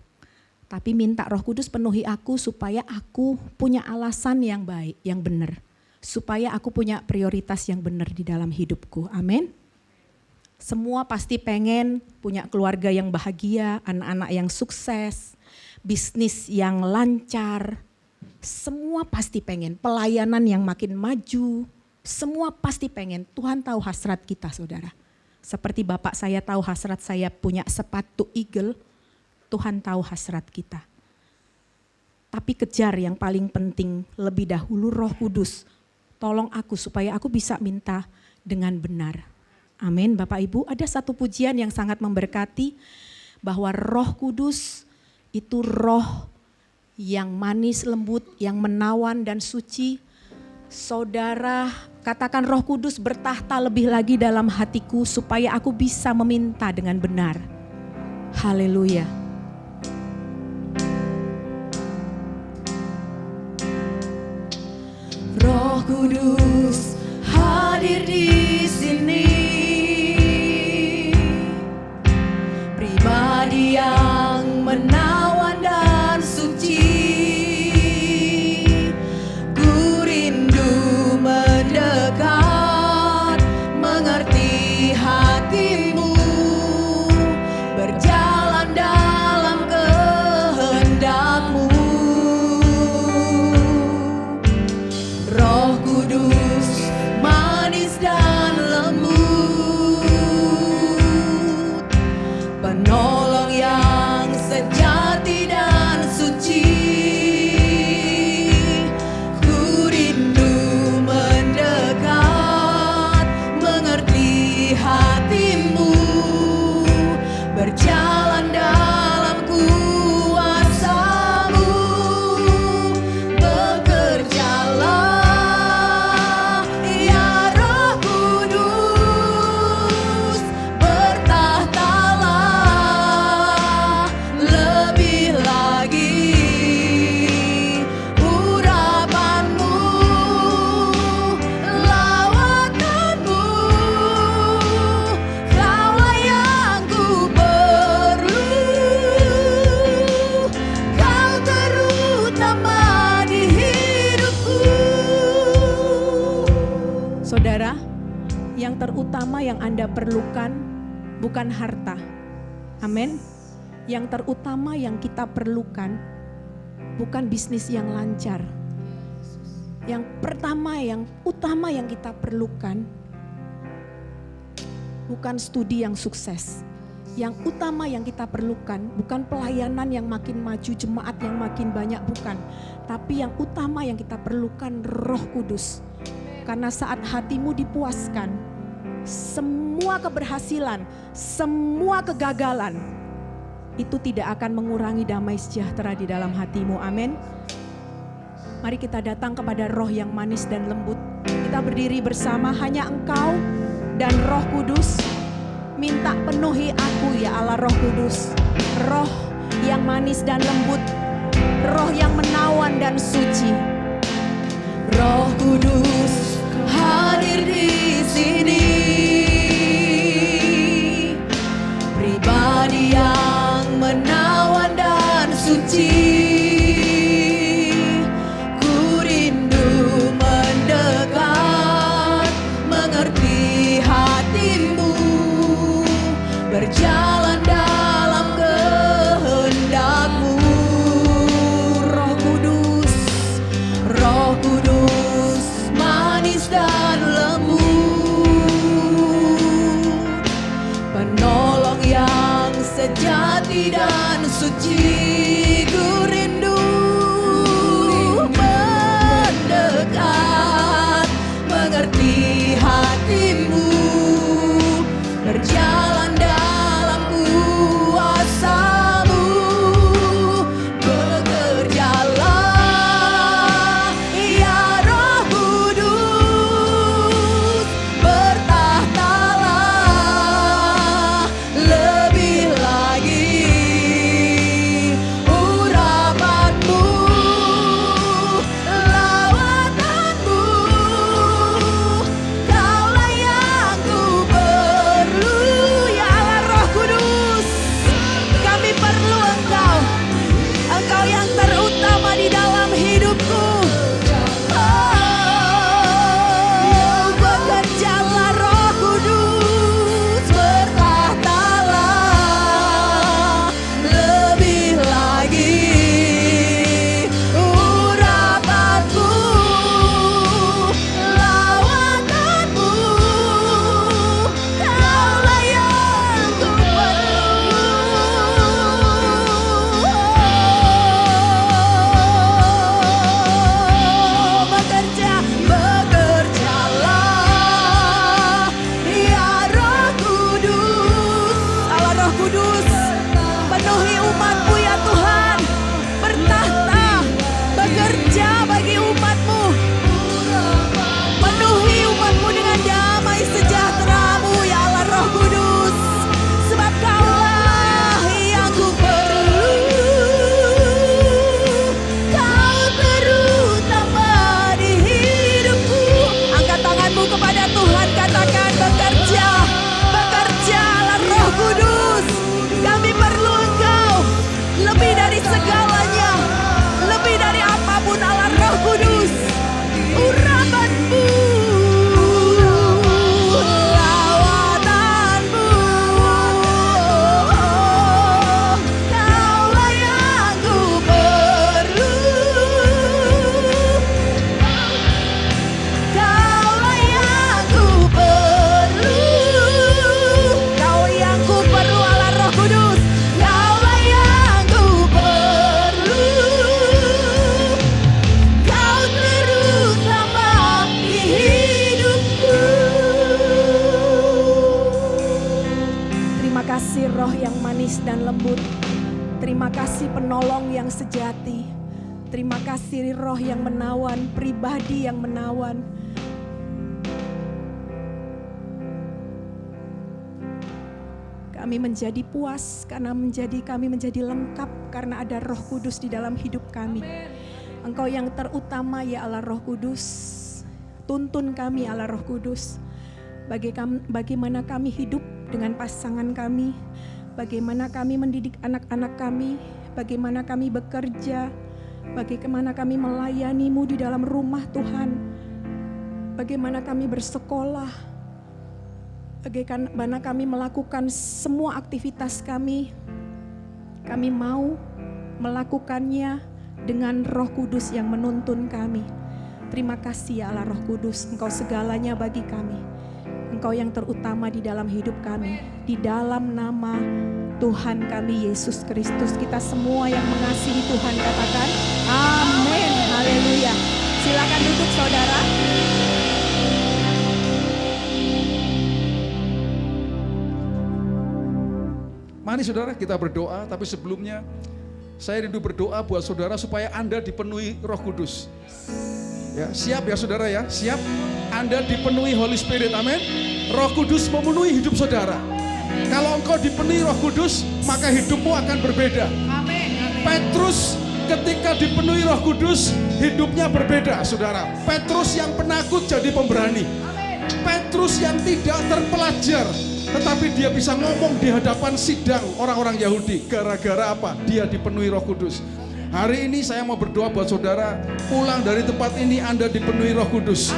Tapi minta Roh Kudus penuhi aku supaya aku punya alasan yang baik, yang benar. Supaya aku punya prioritas yang benar di dalam hidupku. Amin. Semua pasti pengen punya keluarga yang bahagia, anak-anak yang sukses, bisnis yang lancar. Semua pasti pengen, pelayanan yang makin maju. Semua pasti pengen. Tuhan tahu hasrat kita, saudara. Seperti Bapak saya tahu hasrat saya punya sepatu eagle. Tuhan tahu hasrat kita. Tapi kejar yang paling penting lebih dahulu Roh Kudus. Tolong aku supaya aku bisa minta dengan benar. Amin. Bapak Ibu, ada satu pujian yang sangat memberkati bahwa Roh Kudus itu roh yang manis, lembut, yang menawan dan suci. Saudara, katakan Roh Kudus bertahta lebih lagi dalam hatiku supaya aku bisa meminta dengan benar. Haleluya. Roh Kudus hadir di sini, pribadi yang menawan dan suci. Ku rindu mendekat, mengerti hatimu, berjalan dalam kehendakmu. Roh Kudus manis dan lembut, penolong yang sejati dan suci. Ku rindu mendekat, mengerti hatimu, berjalan dalam kuasa-Mu. Bekerjalah ya Roh Kudus, bertahtalah lebih lagi. Urapanmu, lawatanmu, Kaulah yang ku perlu. Kau terutama di hidupku. Saudara, yang terutama yang Anda perlukan bukan harta. Amin. Yang terutama yang kita perlukan bukan bisnis yang lancar. Yang pertama, yang utama yang kita perlukan bukan studi yang sukses. Yang utama yang kita perlukan bukan pelayanan yang makin maju, jemaat yang makin banyak, bukan. Tapi yang utama yang kita perlukan Roh Kudus. Karena saat hatimu dipuaskan, semua keberhasilan, semua kegagalan, itu tidak akan mengurangi damai sejahtera di dalam hatimu. Amin. Mari kita datang kepada Roh yang manis dan lembut. Kita berdiri bersama, hanya Engkau dan Roh Kudus. Minta penuhi aku ya Allah Roh Kudus. Roh yang manis dan lembut, Roh yang menawan dan suci. Roh Kudus hadir di sini, pribadi yang menawan dan suci. Ku rindu mendekat, mengerti hatimu, berjalan dalam kehendak-Mu. Roh Kudus, Roh Kudus manis dan lembut, penolong yang sejati dan suci. Ku rindu mendekat, mengerti hatimu, berjalan dalam kuasa-Mu. Bekerjalah ya Roh Kudus, bertahtalah lebih lagi. Urapan-Mu, lawanan-Mu, Kaulah yang ku perlu. Ya Allah Roh Kudus, kami perlu Engkau, Engkau yang terutama di dalam hidupku. Oh, bekerjalah Roh Kudus, bertahtalah lebih lagi. Urapan-Mu, lawanan-Mu, Kaulah yang ku perlu. Bekerjalah ya Roh Kudus. Allah Roh Kudus, penuhi umat-Mu ya Tuhan, bertahta, bekerja bagi umat-Mu, penuhi umat-Mu dengan damai sejahtera-Mu ya Allah Roh Kudus, sebab Kaulah yang ku perlu. Kau terutama di hidupku. Angkat tanganmu kepada Tuhan, katakan bekerja, bekerjalah Roh Kudus. Kami perlu Engkau lebih dari segalanya, lebih dari apapun Allah Roh Kudus. Urapan-Mu, lawanan-Mu, Kaulah yang ku perlu. Kaulah yang ku perlu. Kau yang ku perlu Allah Roh Kudus. Kaulah yang ku perlu. Kau terutama di hidupku. Terima kasih Roh yang manis dan lembut. Terima kasih penolong yang sejati. Terima kasih Roh yang menawan, pribadi yang menawan. Kami menjadi puas karena kami menjadi lengkap karena ada Roh Kudus di dalam hidup kami. Engkau yang terutama ya Allah Roh Kudus. Tuntun kami Allah Roh Kudus. Bagaimana kami hidup dengan pasangan kami. Bagaimana kami mendidik anak-anak kami. Bagaimana kami bekerja. Bagaimana kami melayani-Mu di dalam rumah Tuhan. Bagaimana kami bersekolah. Bagaimana kami melakukan semua aktivitas kami. Kami mau melakukannya dengan Roh Kudus yang menuntun kami. Terima kasih ya Allah Roh Kudus, Engkau segalanya bagi kami. Engkau yang terutama di dalam hidup kami. Di dalam nama Tuhan kami Yesus Kristus, kita semua yang mengasihi Tuhan katakan amin. Haleluya. Silakan duduk saudara. Mari saudara kita berdoa, tapi sebelumnya saya rindu berdoa buat saudara supaya Anda dipenuhi Roh Kudus. Ya, siap ya saudara ya, siap. Anda dipenuhi Holy Spirit, amin. Roh Kudus memenuhi hidup saudara. Kalau engkau dipenuhi Roh Kudus, maka hidupmu akan berbeda. Petrus ketika dipenuhi Roh Kudus, hidupnya berbeda saudara. Petrus yang penakut jadi pemberani. Petrus yang tidak terpelajar, tetapi dia bisa ngomong di hadapan sidang orang-orang Yahudi. Gara-gara apa? Dia dipenuhi Roh Kudus. Hari ini saya mau berdoa buat saudara, pulang dari tempat ini Anda dipenuhi Roh Kudus.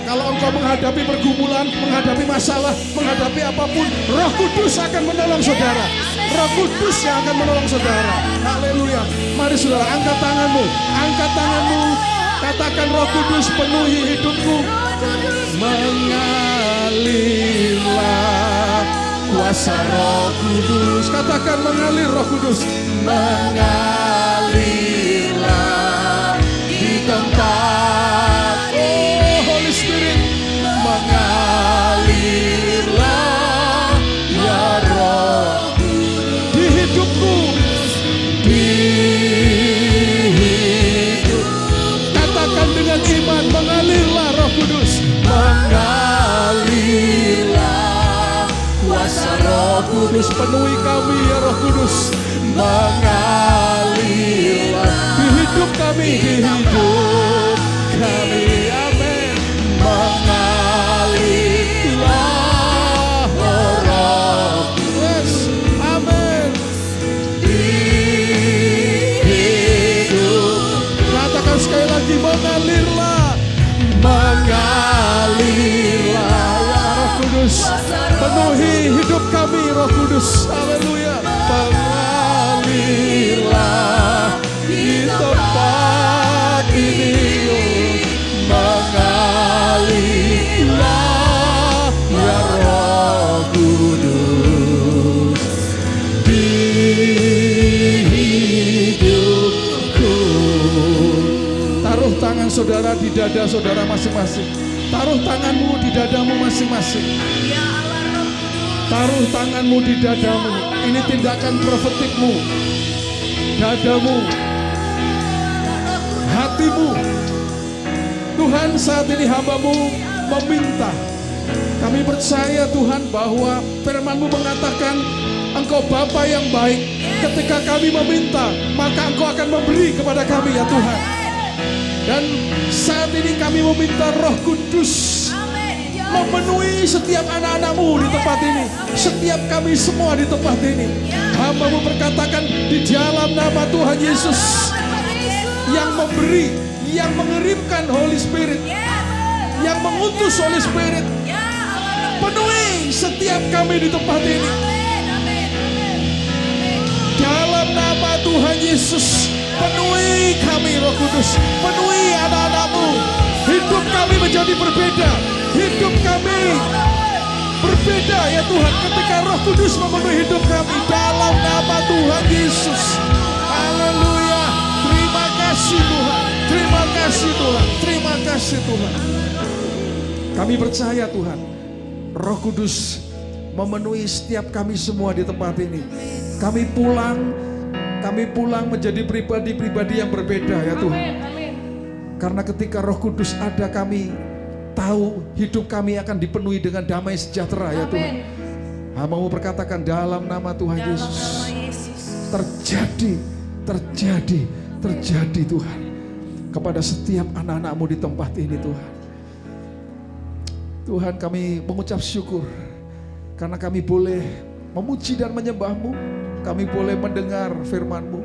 Kalau engkau menghadapi pergumulan, menghadapi masalah, menghadapi apapun, Roh Kudus akan menolong saudara. Roh Kudus yang akan menolong saudara. Haleluya. Mari saudara, angkat tanganmu. Angkat tanganmu. Katakan, Roh Kudus penuhi hidupku. Mengalirlah kuasa Roh Kudus. Katakan, mengalir Roh Kudus. Mengalirlah di tempat. Oh Holy Spirit, mengalirlah ya Roh di hidupku, di hidup. Katakan dengan iman, mengalirlah Roh Kudus. Mengalirlah kuasa Roh Kudus, penuhi kami ya Roh Kudus. Mengalirlah di hidup kami, di hidup kami, amin. Mengalirlah Roh Kudus, amin. Di hidup, katakan sekali lagi, mengalirlah. Mengalirlah ya Roh Kudus, penuhi hidup kami Roh Kudus, haleluya. Mengalirlah di tempat ini, mengalirlah ya Roh Kudus di hidupku. Taruh tangan saudara di dada saudara masing-masing. Taruh tanganmu di dadamu masing-masing. Taruh tanganmu di dadamu. Ini tindakan profetikmu. Dadamu, hatimu. Tuhan, saat ini hamba-Mu meminta. Kami percaya Tuhan bahwa firman-Mu mengatakan Engkau Bapa yang baik. Ketika kami meminta, maka Engkau akan memberi kepada kami ya Tuhan. Dan saat ini kami meminta Roh Kudus memenuhi setiap anak-anak-Mu di tempat ini, setiap kami semua di tempat ini. Hamba-Mu berkatakan di dalam nama Tuhan Yesus yang memberi, yang mengirimkan Holy Spirit, yang mengutus Holy Spirit, penuhi setiap kami di tempat ini. Dalam nama Tuhan Yesus, penuhi kami Roh Kudus, penuhi anak-anak-Mu. Hidup kami menjadi berbeda. Hidup kami berbeda ya Tuhan ketika Roh Kudus memenuhi hidup kami. Dalam nama Tuhan Yesus. Haleluya. Terima kasih Tuhan. Terima kasih Tuhan. Terima kasih Tuhan. Kami percaya Tuhan, Roh Kudus memenuhi setiap kami semua di tempat ini. Kami pulang menjadi pribadi-pribadi yang berbeda ya Tuhan. Karena ketika Roh Kudus ada, kami tahu hidup kami akan dipenuhi dengan damai sejahtera ya Tuhan. Hamba-Mu berkatakan dalam nama Tuhan Yesus. Terjadi Tuhan. Kepada setiap anak-anak-Mu di tempat ini Tuhan. Tuhan, kami mengucap syukur. Karena kami boleh memuji dan menyembah-Mu. Kami boleh mendengar firman-Mu.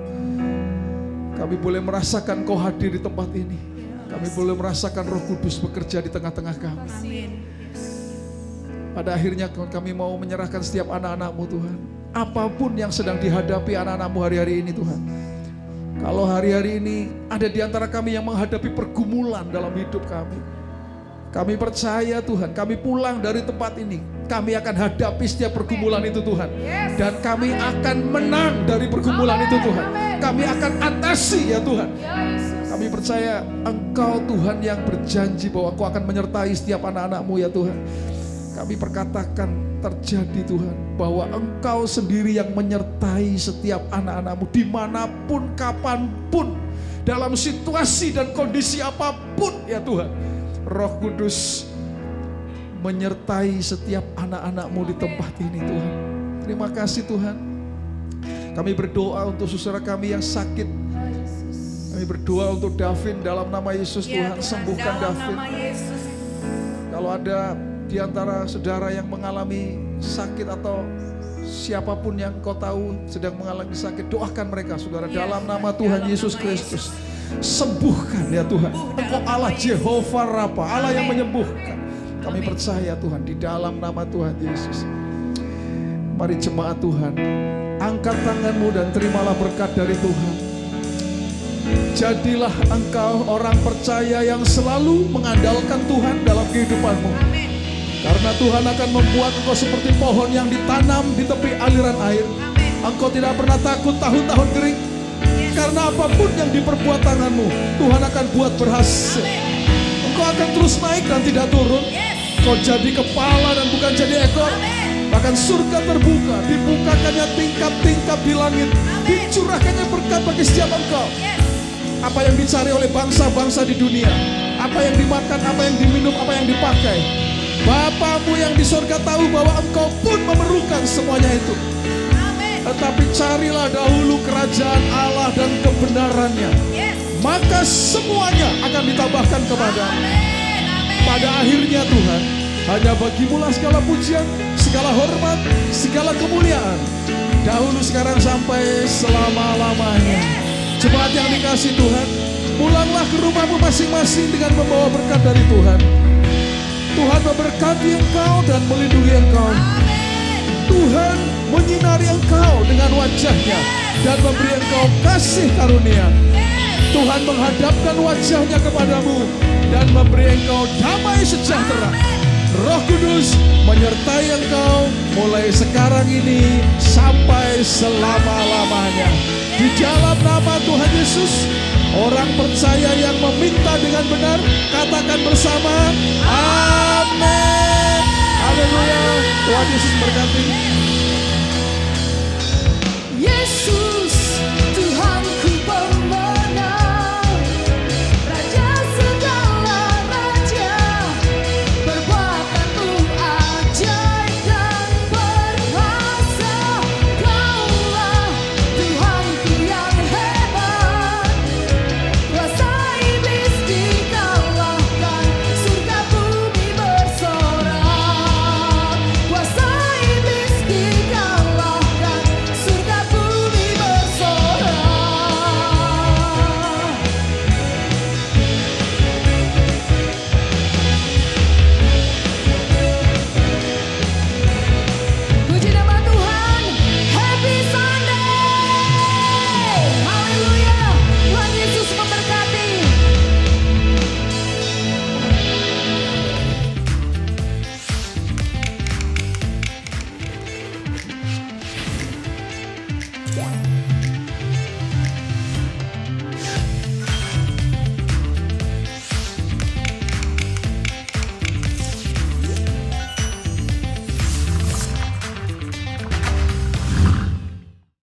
Kami boleh merasakan Kau hadir di tempat ini. Kami boleh merasakan Roh Kudus bekerja di tengah-tengah kami. Pada akhirnya kami mau menyerahkan setiap anak-anak-Mu Tuhan. Apapun yang sedang dihadapi anak-anak-Mu hari-hari ini Tuhan. Kalau hari-hari ini ada di antara kami yang menghadapi pergumulan dalam hidup kami. Kami percaya Tuhan, kami pulang dari tempat ini. Kami akan hadapi setiap pergumulan itu Tuhan. Dan kami akan menang dari pergumulan itu Tuhan. Kami akan atasi ya Tuhan. Kami percaya Engkau Tuhan yang berjanji bahwa Engkau akan menyertai setiap anak-anak-Mu ya Tuhan. Kami perkatakan terjadi Tuhan, bahwa Engkau sendiri yang menyertai setiap anak-anak-Mu dimanapun, kapanpun, dalam situasi dan kondisi apapun ya Tuhan. Roh Kudus menyertai setiap anak-anak-Mu di tempat ini Tuhan. Terima kasih Tuhan. Kami berdoa untuk saudara kami yang sakit. Kami berdoa untuk Davin dalam nama Yesus Tuhan. Sembuhkan Davin. Kalau ada di antara saudara yang mengalami sakit atau siapapun yang kau tahu sedang mengalami sakit, doakan mereka saudara dalam nama Tuhan Yesus Kristus. Sembuhkan ya Tuhan. Engkau Allah Jehovah Rafa, Allah yang menyembuhkan. Kami percaya Tuhan di dalam nama Tuhan Yesus. Mari jemaat Tuhan, angkat tanganmu dan terimalah berkat dari Tuhan. Jadilah engkau orang percaya yang selalu mengandalkan Tuhan dalam kehidupanmu. Karena Tuhan akan membuat engkau seperti pohon yang ditanam di tepi aliran air. Engkau tidak pernah takut tahun-tahun kering. Karena apapun yang diperbuat tanganmu, Tuhan akan buat berhasil. Engkau akan terus naik dan tidak turun. Kau jadi kepala dan bukan jadi ekor. Bahkan surga terbuka, dibukakannya tingkap-tingkap di langit, dicurahkannya berkat bagi setiap engkau. Apa yang dicari oleh bangsa-bangsa di dunia, apa yang dimakan, apa yang diminum, apa yang dipakai, Bapamu yang di surga tahu bahwa engkau pun memerlukan semuanya itu. Tetapi carilah dahulu kerajaan Allah dan kebenarannya, maka semuanya akan ditambahkan kepadamu. Pada akhirnya Tuhan, hanya bagimulah segala pujian, segala hormat, segala kemuliaan, dahulu, sekarang, sampai selama-lamanya. Jemaat yang dikasih Tuhan, pulanglah ke rumahmu masing-masing dengan membawa berkat dari Tuhan. Tuhan memberkati engkau dan melindungi engkau. Tuhan menyinari engkau dengan wajahnya dan memberi engkau kasih karunia. Tuhan menghadapkan wajahnya kepadamu dan memberi engkau damai sejahtera. Roh Kudus menyertai engkau mulai sekarang ini sampai selama-lamanya. Di dalam nama Tuhan Yesus, orang percaya yang meminta dengan benar, katakan bersama, amin. Haleluya. Tuhan Yesus berkati.